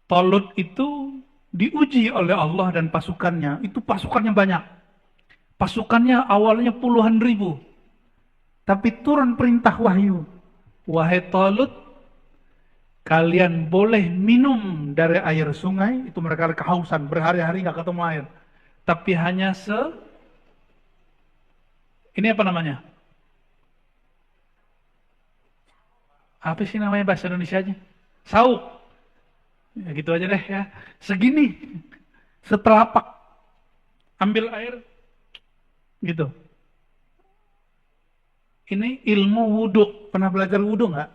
Tolut itu diuji oleh Allah dan pasukannya. Itu pasukannya banyak. Pasukannya awalnya puluhan ribu. Tapi turun perintah wahyu. Wahai Tolut, kalian boleh minum dari air sungai. Itu mereka kehausan, berhari-hari nggak ketemu air. Tapi hanya ini apa namanya? Apa sih namanya bahasa Indonesia aja? Sauk. Ya, gitu aja deh ya. Segini. Setelapak. Ambil air. Gitu. Ini ilmu wudhu. Pernah belajar wudhu nggak?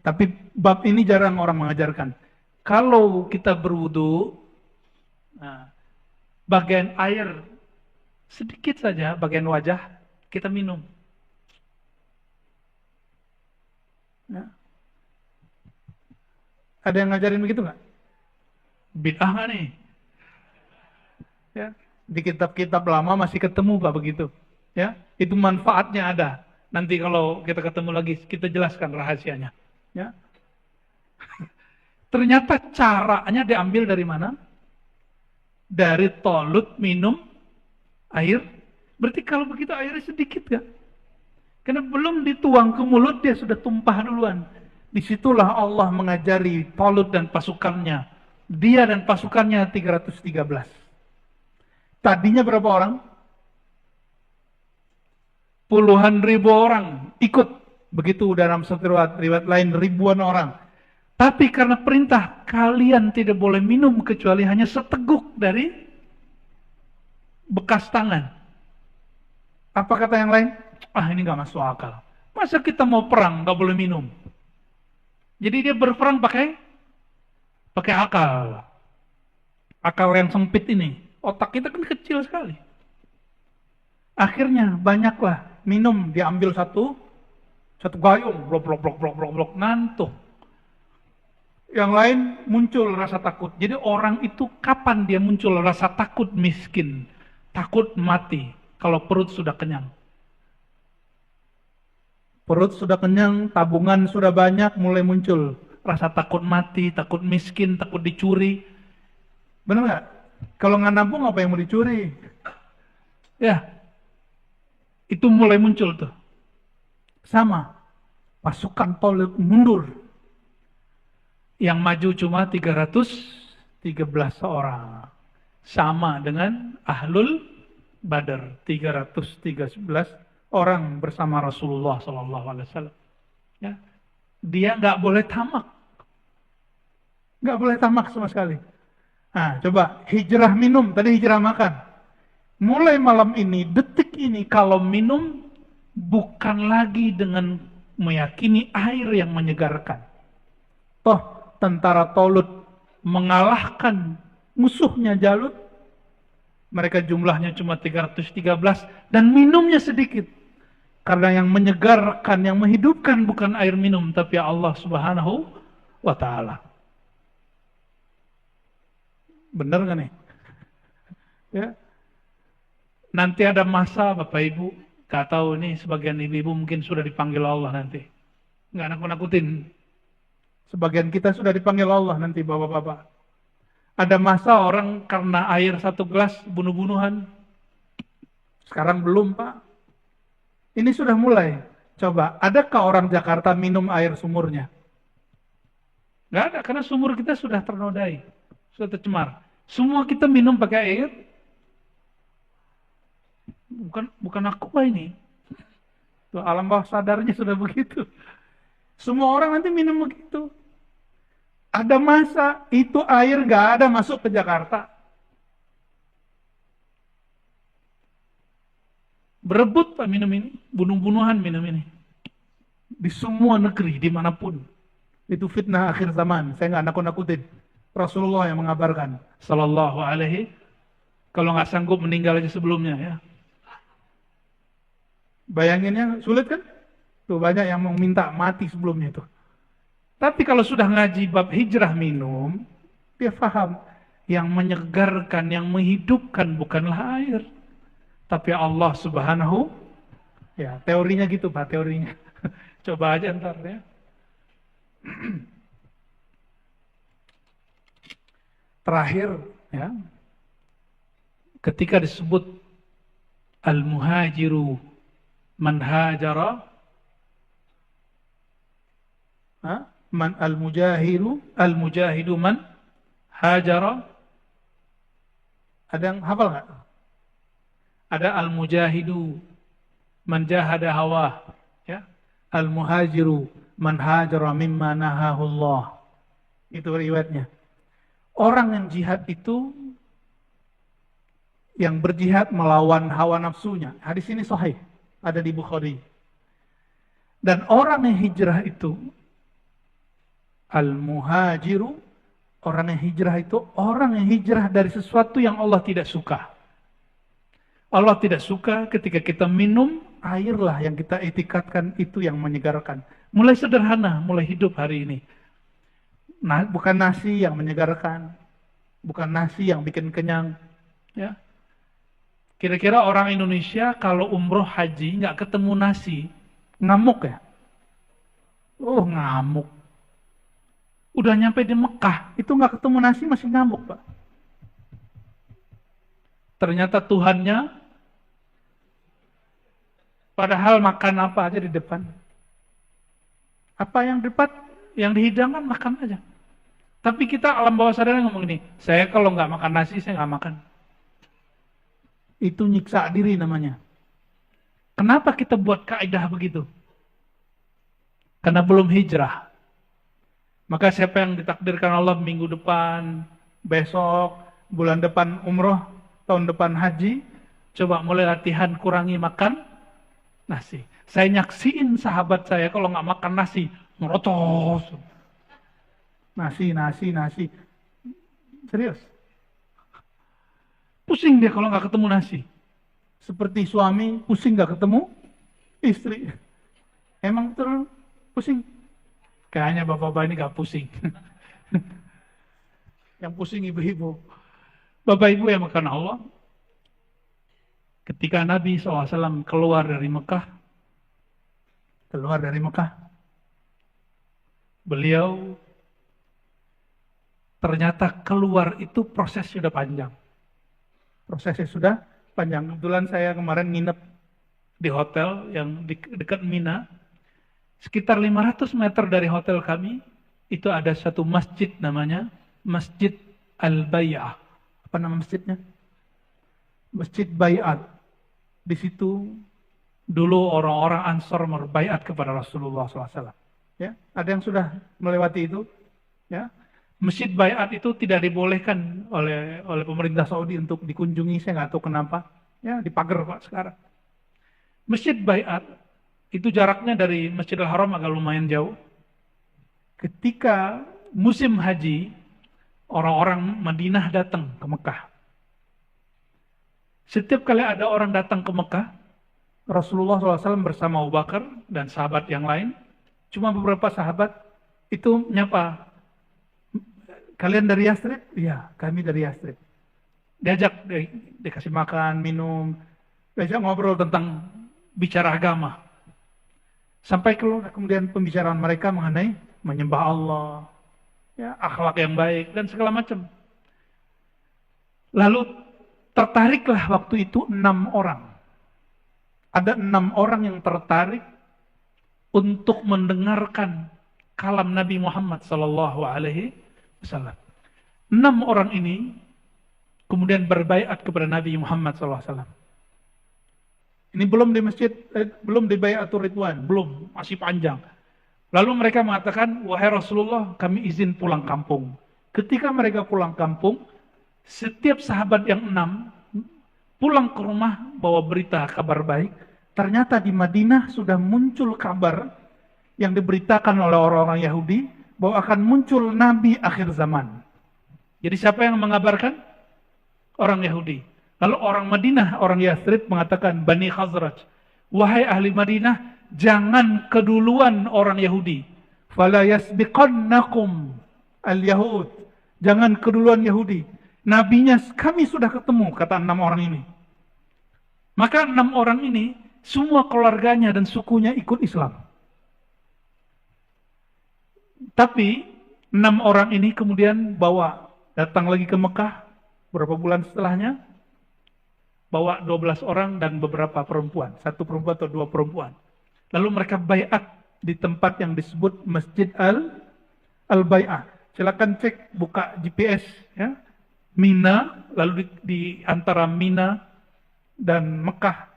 Tapi bab ini jarang orang mengajarkan. Kalau kita berwudhu, nah, bagian air sedikit saja, bagian wajah, kita minum. Ya. Ada yang ngajarin begitu nggak? Bid'ah nggak nih? Ya. Di kitab-kitab lama masih ketemu Pak begitu. Ya, itu manfaatnya ada. Nanti kalau kita ketemu lagi kita jelaskan rahasianya. Ya. Ternyata caranya diambil dari mana? Dari Tolut minum air. Berarti kalau begitu airnya sedikit kan? Karena belum dituang ke mulut dia sudah tumpah duluan. Disitulah Allah mengajari Tolut dan pasukannya. Dia dan pasukannya 313. Tadinya berapa orang? Puluhan ribu orang ikut. Begitu dalam satu riwayat lain ribuan orang. Tapi karena perintah kalian tidak boleh minum kecuali hanya seteguk dari bekas tangan. Apa kata yang lain? Ah, ini nggak masuk akal. Masa kita mau perang nggak boleh minum? Jadi dia berperang pakai akal. Akal yang sempit ini. Otak kita kan kecil sekali. Akhirnya banyaklah minum, diambil satu gayung, blok, ngantuk. Yang lain muncul rasa takut. Jadi orang itu kapan dia muncul rasa takut miskin, takut mati kalau perut sudah kenyang. Perut sudah kenyang, tabungan sudah banyak, mulai muncul rasa takut mati, takut miskin, takut dicuri. Benar nggak? Kalau nggak nabung apa yang mau dicuri? Ya, itu mulai muncul tuh. Sama, pasukan Tolut mundur. Yang maju cuma 313 orang. Sama dengan Ahlul Badar, 313 orang bersama Rasulullah SAW. Ya. Dia nggak boleh tamak. Nggak boleh tamak sama sekali. Nah, coba hijrah minum, tadi hijrah makan. Mulai malam ini, detik ini, kalau minum bukan lagi dengan meyakini air yang menyegarkan. Toh, tentara Tolut mengalahkan musuhnya Jalut. Mereka jumlahnya cuma 313 dan minumnya sedikit. Karena yang menyegarkan, yang menghidupkan bukan air minum, tapi Allah Subhanahu wa Ta'ala. Benar gak nih? Ya. Nanti ada masa Bapak Ibu, gak tahu nih sebagian ibu-ibu mungkin sudah dipanggil Allah nanti. Gak nakut-nakutin. Sebagian kita sudah dipanggil Allah nanti Bapak-Bapak. Ada masa orang karena air satu gelas bunuh-bunuhan. Sekarang belum Pak. Ini sudah mulai. Coba, adakah orang Jakarta minum air sumurnya? Nggak ada, karena sumur kita sudah ternodai, sudah tercemar. Semua kita minum pakai air. Bukan aku ini. Tuh, alam bawah sadarnya sudah begitu. Semua orang nanti minum begitu. Ada masa itu air nggak ada masuk ke Jakarta. Berebut Pak minum ini, bunuh-bunuhan minum ini. Di semua negeri, dimanapun. Itu fitnah akhir zaman. Saya nggak nakut-nakutin. Rasulullah yang mengabarkan. Sallallahu alaihi. Kalau nggak sanggup meninggal aja sebelumnya ya. Bayanginnya sulit kan? Tuh banyak yang mau minta mati sebelumnya itu. Tapi kalau sudah ngaji bab hijrah minum, dia faham. Yang menyegarkan, yang menghidupkan bukanlah air. Tapi Allah subhanahu. Ya teorinya gitu Pak, teorinya. Coba aja ntar ya. Terakhir ya, ketika disebut al-muhajiru man hajara, man al-mujahidu man hajara, ada yang hafal nggak? Ada al-mujahidu man jahada hawa, ya, al-muhajiru man hajara mimma nahahu Allah. Itu riwayatnya. Orang yang jihad itu yang berjihad melawan hawa nafsunya. Hadis ini sahih, ada di Bukhari. Dan orang yang hijrah itu al-muhajiru, orang yang hijrah itu orang yang hijrah dari sesuatu yang Allah tidak suka. Allah tidak suka ketika kita minum airlah yang kita etikatkan itu yang menyegarkan. Mulai sederhana, mulai hidup hari ini. Nah, bukan nasi yang menyegarkan, bukan nasi yang bikin kenyang. Ya, kira-kira orang Indonesia kalau umroh haji nggak ketemu nasi, ngamuk ya? Oh ngamuk. Udah nyampe di Mekah, itu nggak ketemu nasi masih ngamuk Pak. Ternyata Tuhannya, padahal makan apa aja di depan. Apa yang depan, yang dihidangkan makan aja. Tapi kita alam bawah sadar ngomong ini, saya kalau nggak makan nasi, saya nggak makan. Itu nyiksa diri namanya. Kenapa kita buat kaidah begitu? Karena belum hijrah. Maka siapa yang ditakdirkan Allah minggu depan, besok, bulan depan umroh, tahun depan haji, coba mulai latihan kurangi makan nasi. Saya nyaksiin sahabat saya kalau nggak makan nasi, merotos. Nasi. Serius. Pusing dia kalau nggak ketemu nasi. Seperti suami pusing nggak ketemu istri. Emang terus pusing? Kayaknya bapak-bapak ini nggak pusing. Yang pusing ibu-ibu. Bapak ibu yang makan Allah. Ketika Nabi SAW keluar dari Mekah, beliau ternyata keluar itu prosesnya sudah panjang. Kebetulan saya kemarin nginep di hotel yang dekat Mina. Sekitar 500 meter dari hotel kami, itu ada satu masjid namanya Masjid Al-Bay'ah. Apa nama masjidnya? Masjid Bay'at. Di situ dulu orang-orang Ansor berbaiat kepada Rasulullah SAW. Ya, ada yang sudah melewati itu. Ya, Masjid Bay'at itu tidak dibolehkan oleh pemerintah Saudi untuk dikunjungi. Saya nggak tahu kenapa. Ya, dipagar Pak sekarang. Masjid Bay'at itu jaraknya dari Masjidil Haram agak lumayan jauh. Ketika musim haji, orang-orang Madinah datang ke Mekah. Setiap kali ada orang datang ke Mekah, Rasulullah SAW bersama Abu Bakar dan sahabat yang lain, cuma beberapa sahabat itu nyapa, kalian dari Yathrib? Iya, kami dari Yathrib. Diajak, dikasih makan, minum, diajak ngobrol tentang bicara agama. Sampai kemudian pembicaraan mereka mengenai menyembah Allah, ya, akhlak yang baik, dan segala macam. Lalu tertariklah waktu itu 6 orang. Ada 6 orang yang tertarik untuk mendengarkan kalam Nabi Muhammad SAW. 6 orang ini kemudian berbaiat kepada Nabi Muhammad SAW. Ini belum di masjid, belum di Bai'atur Ridwan, belum, masih panjang. Lalu mereka mengatakan, wahai Rasulullah, kami izin pulang kampung. Ketika mereka pulang kampung, setiap sahabat yang 6 pulang ke rumah bawa berita kabar baik. Ternyata di Madinah sudah muncul kabar yang diberitakan oleh orang-orang Yahudi bahwa akan muncul Nabi akhir zaman. Jadi siapa yang mengabarkan? Orang Yahudi. Lalu orang Madinah, orang Yathrib mengatakan, Bani Khazraj, wahai ahli Madinah, jangan keduluan orang Yahudi. Fala yasbiqannakum al-Yahud. Jangan keduluan Yahudi. Nabinya kami sudah ketemu, kata 6 orang ini. Maka 6 orang ini, semua keluarganya dan sukunya ikut Islam. Tapi 6 orang ini kemudian datang lagi ke Mekah, beberapa bulan setelahnya, bawa 12 orang dan beberapa perempuan, 1 perempuan atau 2 perempuan. Lalu mereka baiat di tempat yang disebut Masjid Al-Bai'ah. Silakan cek, buka GPS, ya. Mina, lalu di antara Mina dan Mekah,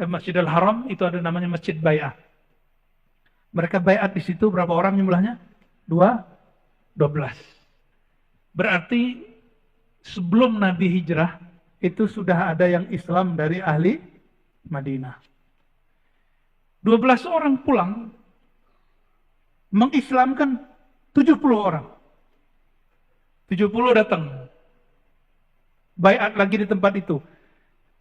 Masjidil Haram, itu ada namanya Masjid Bai'ah. Mereka baiat di situ, berapa orang jumlahnya? 12. Berarti sebelum Nabi hijrah, itu sudah ada yang Islam dari ahli Madinah. 12 orang pulang, mengislamkan 70 orang. 70 datang. Baiat lagi di tempat itu.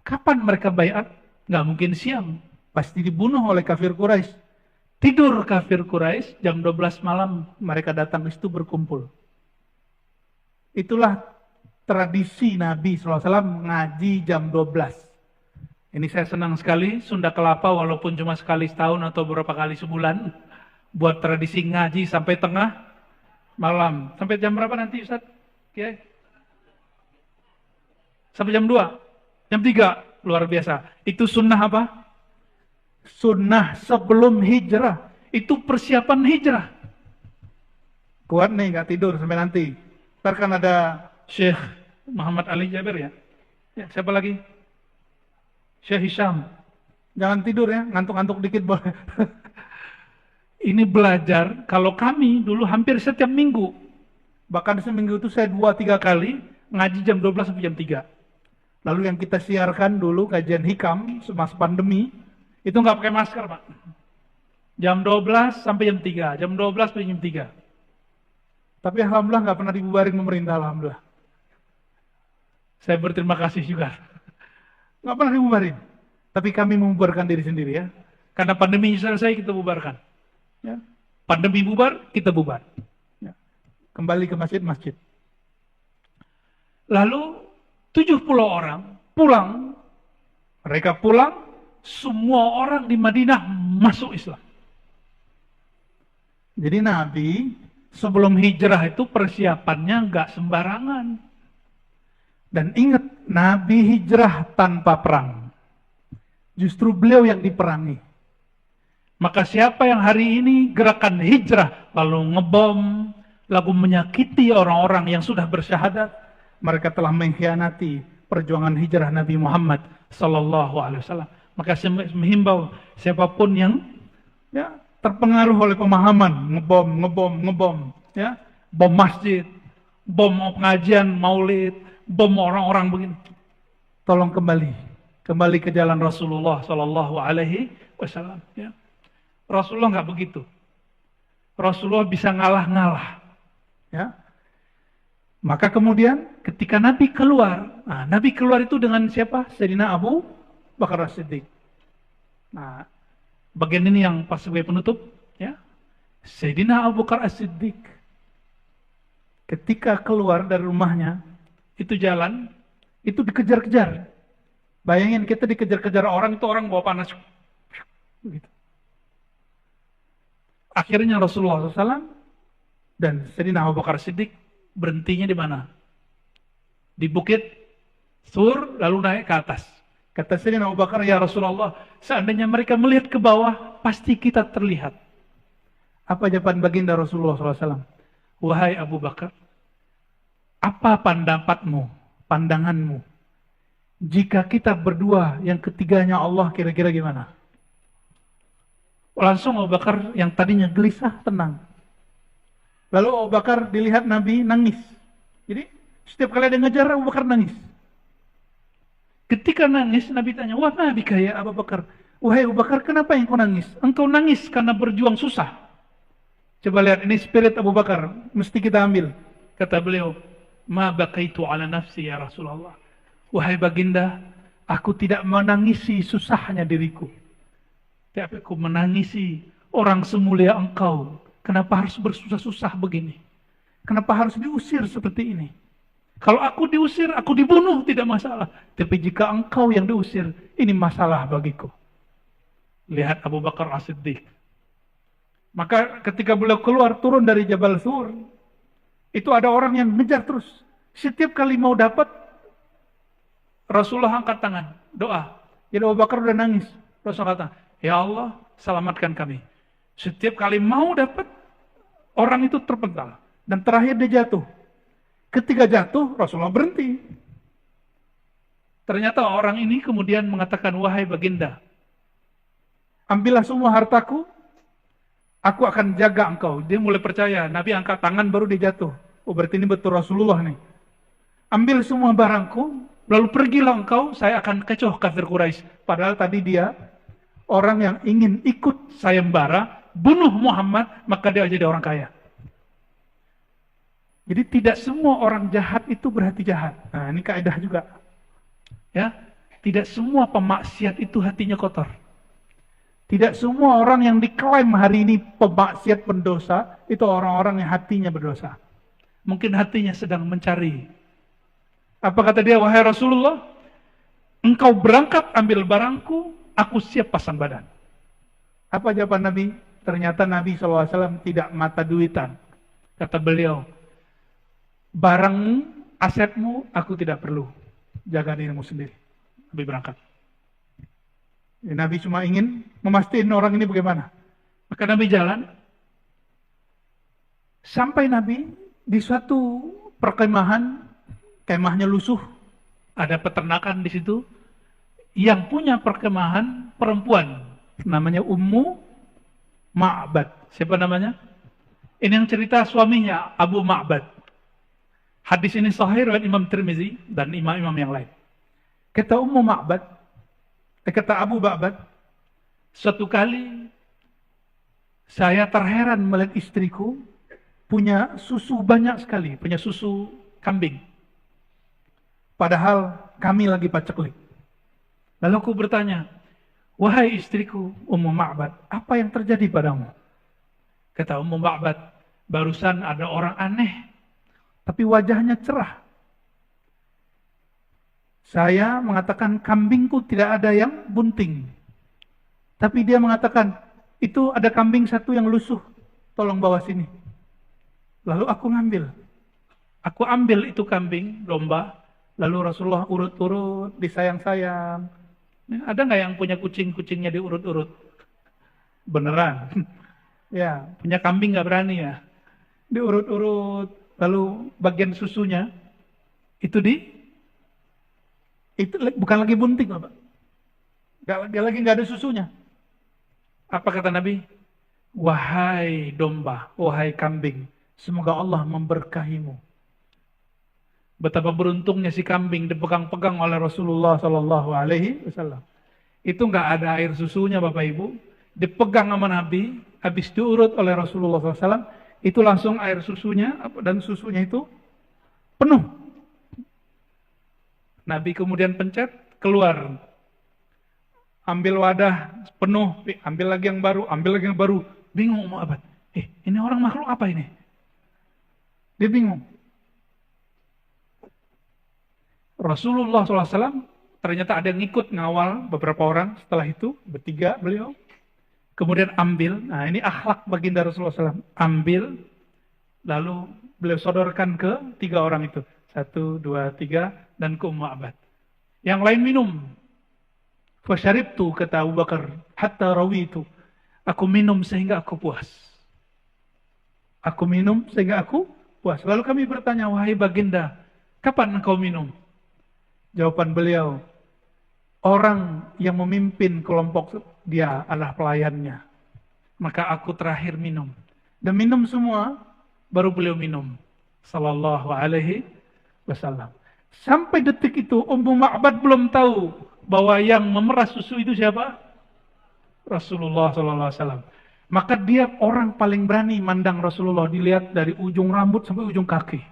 Kapan mereka baiat? Nggak mungkin siang. Pasti dibunuh oleh kafir Quraisy. Tidur kafir Quraisy, jam 12 malam mereka datang ke situ berkumpul. Itulah tradisi Nabi SAW ngaji jam 12. Ini saya senang sekali, Sunda Kelapa walaupun cuma sekali setahun atau beberapa kali sebulan, buat tradisi ngaji sampai tengah malam. Sampai jam berapa nanti Ustaz? Oke. Sampai jam 2, jam 3, luar biasa. Itu sunnah apa? Sunnah sebelum hijrah. Itu persiapan hijrah. Kuat nih, gak tidur sampai nanti. Ntar kan ada Syekh Muhammad Ali Jabir ya. Siapa lagi? Syekh Hisham. Jangan tidur ya, ngantuk-ngantuk dikit boleh. Ini belajar, kalau kami dulu hampir setiap minggu. Bahkan seminggu itu saya 2-3 kali ngaji jam 12 sampai jam 3. Lalu yang kita siarkan dulu kajian hikam semasa pandemi, itu nggak pakai masker Pak. Jam 12 sampai jam 3, jam 12 sampai jam 3. Tapi alhamdulillah nggak pernah dibubarin pemerintah, alhamdulillah. Saya berterima kasih juga. Nggak pernah dibubarin. Tapi kami membubarkan diri sendiri ya. Karena pandemi selesai kita bubarkan. Ya. Pandemi bubar, kita bubar. Ya. Kembali ke masjid-masjid. Lalu 70 orang pulang. Mereka pulang, semua orang di Madinah masuk Islam. Jadi Nabi sebelum hijrah itu persiapannya nggak sembarangan. Dan ingat, Nabi hijrah tanpa perang. Justru beliau yang diperangi. Maka siapa yang hari ini gerakan hijrah, lalu ngebom, lalu menyakiti orang-orang yang sudah bersyahadat, mereka telah mengkhianati perjuangan hijrah Nabi Muhammad Sallallahu Alaihi Wasallam. Maka saya menghimbau siapapun yang terpengaruh oleh pemahaman ngebom, ya, bom masjid, bom pengajian maulid, bom orang-orang begini, tolong kembali ke jalan Rasulullah Sallallahu Alaihi Wasallam. Ya. Rasulullah nggak begitu. Rasulullah bisa ngalah-ngalah. Ya. Maka kemudian ketika Nabi keluar, Nabi keluar itu dengan siapa? Sayyidina Abu Bakar As-Siddiq. Nah, bagian ini yang pas sebagai penutup, ya. Sayyidina Abu Bakar As-Siddiq ketika keluar dari rumahnya, itu jalan, itu dikejar-kejar. Bayangin kita dikejar-kejar orang, itu orang bawa panas. Begitu. Akhirnya Rasulullah SAW dan Sayyidina Abu Bakar Siddiq berhentinya di mana? Di bukit Sur, lalu naik ke atas. Kata Sayyidina Abu Bakar, ya Rasulullah, seandainya mereka melihat ke bawah, pasti kita terlihat. Apa jawaban baginda Rasulullah SAW? Wahai Abu Bakar, apa pandanganmu, jika kita berdua, yang ketiganya Allah, kira-kira gimana? Langsung Abu Bakar yang tadinya gelisah tenang. Lalu Abu Bakar dilihat Nabi nangis. Jadi setiap kali ada ngejar Abu Bakar nangis. Ketika nangis Nabi tanya, "Wah Nabi kaya Abu Bakar. Wahai Abu Bakar, kenapa yang kau nangis? Engkau nangis karena berjuang susah." Coba lihat, ini spirit Abu Bakar, mesti kita ambil. Kata beliau, "Ma baqaitu ala nafsi ya Rasulullah." Wahai baginda, aku tidak menangisi susahnya diriku. Tapi aku menangisi orang semulia engkau. Kenapa harus bersusah-susah begini? Kenapa harus diusir seperti ini? Kalau aku diusir, aku dibunuh, tidak masalah. Tapi jika engkau yang diusir, ini masalah bagiku. Lihat Abu Bakar As-Siddiq. Maka ketika beliau keluar, turun dari Jabal Thur, itu ada orang yang ngejar terus. Setiap kali mau dapat, Rasulullah angkat tangan, doa. Jadi Abu Bakar udah nangis. Rasulullah kata, "Ya Allah, selamatkan kami." Setiap kali mau dapat, orang itu terpental. Dan terakhir dia jatuh. Ketika jatuh, Rasulullah berhenti. Ternyata orang ini kemudian mengatakan, "Wahai baginda, ambillah semua hartaku, aku akan jaga engkau." Dia mulai percaya, Nabi angkat tangan baru dia jatuh. Oh berarti ini betul Rasulullah nih. "Ambil semua barangku, lalu pergilah engkau, saya akan kecoh kafir Quraisy." Padahal tadi dia orang yang ingin ikut sayembara, bunuh Muhammad, maka dia jadi orang kaya. Jadi tidak semua orang jahat itu berhati jahat. Nah ini kaidah juga. Ya, tidak semua pemaksiat itu hatinya kotor. Tidak semua orang yang diklaim hari ini pemaksiat pendosa, itu orang-orang yang hatinya berdosa. Mungkin hatinya sedang mencari. Apa kata dia, "Wahai Rasulullah, engkau berangkat ambil barangku, aku siap pasang badan." Apa jawaban Nabi? Ternyata Nabi SAW tidak mata duitan. Kata beliau, "Barangmu, asetmu, aku tidak perlu. Jaga dirimu sendiri." Nabi berangkat. Ya, Nabi cuma ingin memastikan orang ini bagaimana. Maka Nabi jalan. Sampai Nabi di suatu perkemahan, kemahnya lusuh. Ada peternakan di situ. Yang punya perkemahan perempuan. Namanya Ummu Ma'bad. Siapa namanya? Ini yang cerita suaminya, Abu Ma'bad. Hadis ini sahih riwayat Imam Tirmizi dan imam-imam yang lain. Kata Ummu Ma'bad, kata Abu Ma'bad, "Suatu kali saya terheran melihat istriku punya susu banyak sekali, punya susu kambing. Padahal kami lagi paceklik. Lalu aku bertanya, 'Wahai istriku Ummu Ma'bad, apa yang terjadi padamu?' Kata Ummu Ma'bad, 'Barusan ada orang aneh, tapi wajahnya cerah. Saya mengatakan kambingku tidak ada yang bunting. Tapi dia mengatakan, itu ada kambing satu yang lusuh, tolong bawa sini.' Lalu aku ngambil. Aku ambil itu kambing, domba, lalu Rasulullah urut-urut, disayang-sayang. Ada nggak yang punya kucing-kucingnya diurut-urut? Beneran. Ya, punya kambing nggak berani ya. Diurut-urut, lalu bagian susunya, itu bukan lagi bunting, Bapak. Dia lagi nggak ada susunya. Apa kata Nabi? "Wahai domba, wahai kambing, semoga Allah memberkahimu." Betapa beruntungnya si kambing dipegang-pegang oleh Rasulullah Sallallahu Alaihi Wasallam. Itu nggak ada air susunya, Bapak Ibu. Dipegang sama Nabi, habis diurut oleh Rasulullah SAW, itu langsung air susunya dan susunya itu penuh. Nabi kemudian pencet, keluar. Ambil wadah penuh, ambil lagi yang baru, ambil lagi yang baru. Bingung mau apa? Ini orang makhluk apa ini? Dia bingung. Rasulullah SAW ternyata ada yang ikut ngawal beberapa orang. Setelah itu bertiga beliau. Kemudian ambil. Nah ini akhlak baginda Rasulullah SAW. Ambil. Lalu beliau sodorkan ke 3 orang itu. 1, 2, 3. Dan ke Ummu Ma'bad. Yang lain minum. Fasyaribtu kata Abu Bakar. Hatta rawitu. Aku minum sehingga aku puas. Aku minum sehingga aku puas. Lalu kami bertanya, "Wahai baginda, kapan engkau minum?" Jawaban beliau, orang yang memimpin kelompok dia adalah pelayannya. maka aku terakhir minum. Dan minum semua, baru beliau minum. Sallallahu alaihi wasallam. Sampai detik itu Ummu Ma'bad belum tahu bahwa yang memeras susu itu siapa? Rasulullah sallallahu alaihi wasallam. Maka dia orang paling berani mandang Rasulullah, dilihat dari ujung rambut sampai ujung kaki.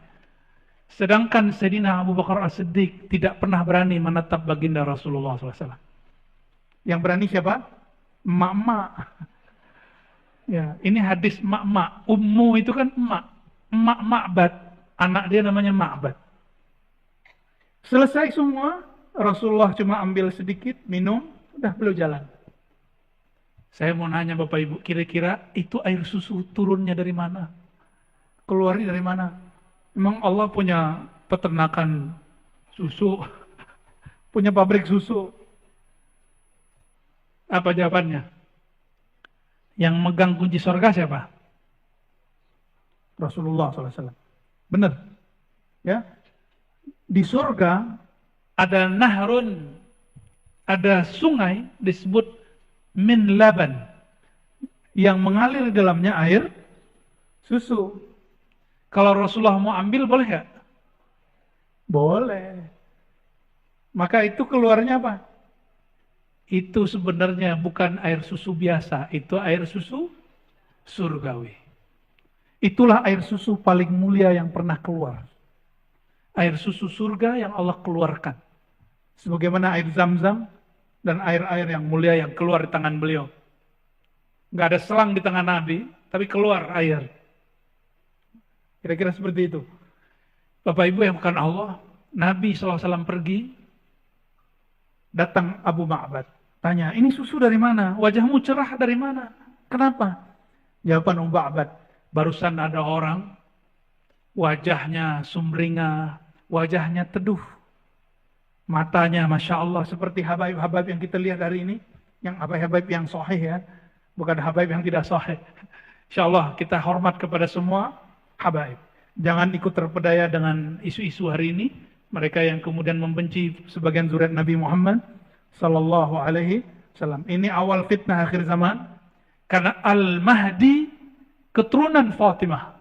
Sedangkan Sayyidina Abu Bakar As-Siddiq tidak pernah berani menatap baginda Rasulullah SAW. Yang berani siapa? Emak-emak. Ya, ini hadis emak-emak. Ummu itu kan emak. Emak Ma'bad. Anak dia namanya Ma'bad. Selesai semua, Rasulullah cuma ambil sedikit, minum, udah beliau jalan. Saya mau nanya Bapak Ibu, kira-kira itu air susu turunnya dari mana? Keluarnya dari mana? Memang Allah punya peternakan susu, punya pabrik susu. Apa jawabannya? Yang megang kunci surga siapa? Rasulullah SAW. Benar? Ya. Di surga ada nahrun, ada sungai disebut min laban, yang mengalir di dalamnya air susu. Kalau Rasulullah mau ambil boleh nggak? Boleh. Maka itu keluarnya apa? Itu sebenarnya bukan air susu biasa, itu air susu surgawi. Itulah air susu paling mulia yang pernah keluar. Air susu surga yang Allah keluarkan. Sebagaimana air Zam-Zam dan air-air yang mulia yang keluar di tangan beliau. Nggak ada selang di tangan Nabi, tapi keluar air. Kira-kira seperti itu. Bapak Ibu yang bukan Allah, Nabi SAW pergi, datang Abu Ma'bad. Tanya, ini susu dari mana? Wajahmu cerah dari mana? Kenapa? Jawaban Abu Ma'bad, barusan ada orang, wajahnya sumringah, wajahnya teduh. Matanya Masya Allah seperti habaib-habaib yang kita lihat hari ini. Yang habaib yang sahih ya. Bukan habaib yang tidak sahih. Insya Allah kita hormat kepada semua habaib. Jangan ikut terpedaya dengan isu-isu hari ini. Mereka yang kemudian membenci sebagian zuriat Nabi Muhammad Sallallahu Alaihi Wasallam. Ini awal fitnah akhir zaman. Karena Al-Mahdi keturunan Fatimah.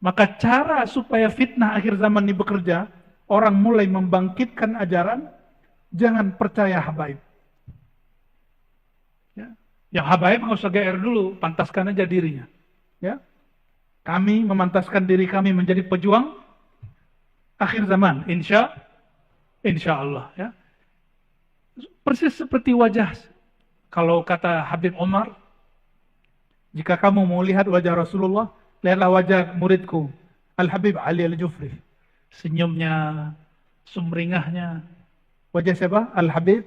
Maka cara supaya fitnah akhir zaman ini bekerja, orang mulai membangkitkan ajaran, jangan percaya habaib. Ya. Yang habaib nggak usah GR dulu, pantaskan aja dirinya. Ya. Kami memantaskan diri kami menjadi pejuang akhir zaman, insya Allah. Ya. Persis seperti wajah, kalau kata Habib Umar, jika kamu mau lihat wajah Rasulullah, lihatlah wajah muridku, Al-Habib Ali Al-Jufri. Senyumnya, sumringahnya. Wajah siapa? Al-Habib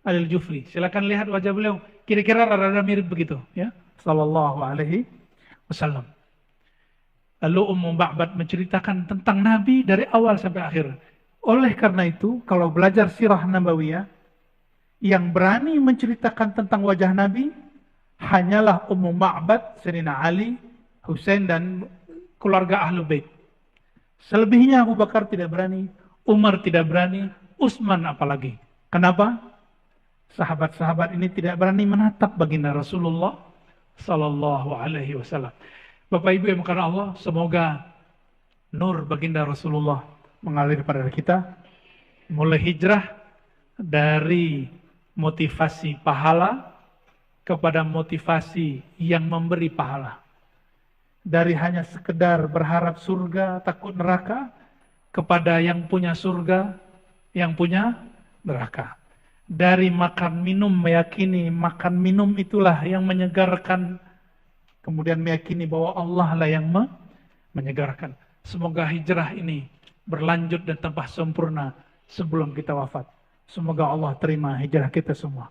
Ali Al-Jufri. Silakan lihat wajah beliau. Kira-kira rada-rada mirip begitu. Ya? Sallallahu alaihi wasallam. Lalu Ummu Ma'bad menceritakan tentang Nabi dari awal sampai akhir. Oleh karena itu, kalau belajar sirah Nabawiyah, yang berani menceritakan tentang wajah Nabi, hanyalah Ummu Ma'bad, Sayyidina Ali, Husain, dan keluarga Ahlul Bait. Selebihnya Abu Bakar tidak berani, Umar tidak berani, Utsman apalagi. Kenapa? Sahabat-sahabat ini tidak berani menatap baginda Rasulullah Sallallahu Alaihi Wasallam. Bapak Ibu yang bukan Allah, semoga nur baginda Rasulullah mengalir pada kita, mulai hijrah dari motivasi pahala kepada motivasi yang memberi pahala. Dari hanya sekedar berharap surga, takut neraka, kepada yang punya surga, yang punya neraka. Dari makan minum meyakini makan minum itulah yang menyegarkan, kemudian meyakini bahwa Allah lah yang menyegarkan. Semoga hijrah ini berlanjut dan tambah sempurna sebelum kita wafat. Semoga Allah terima hijrah kita semua.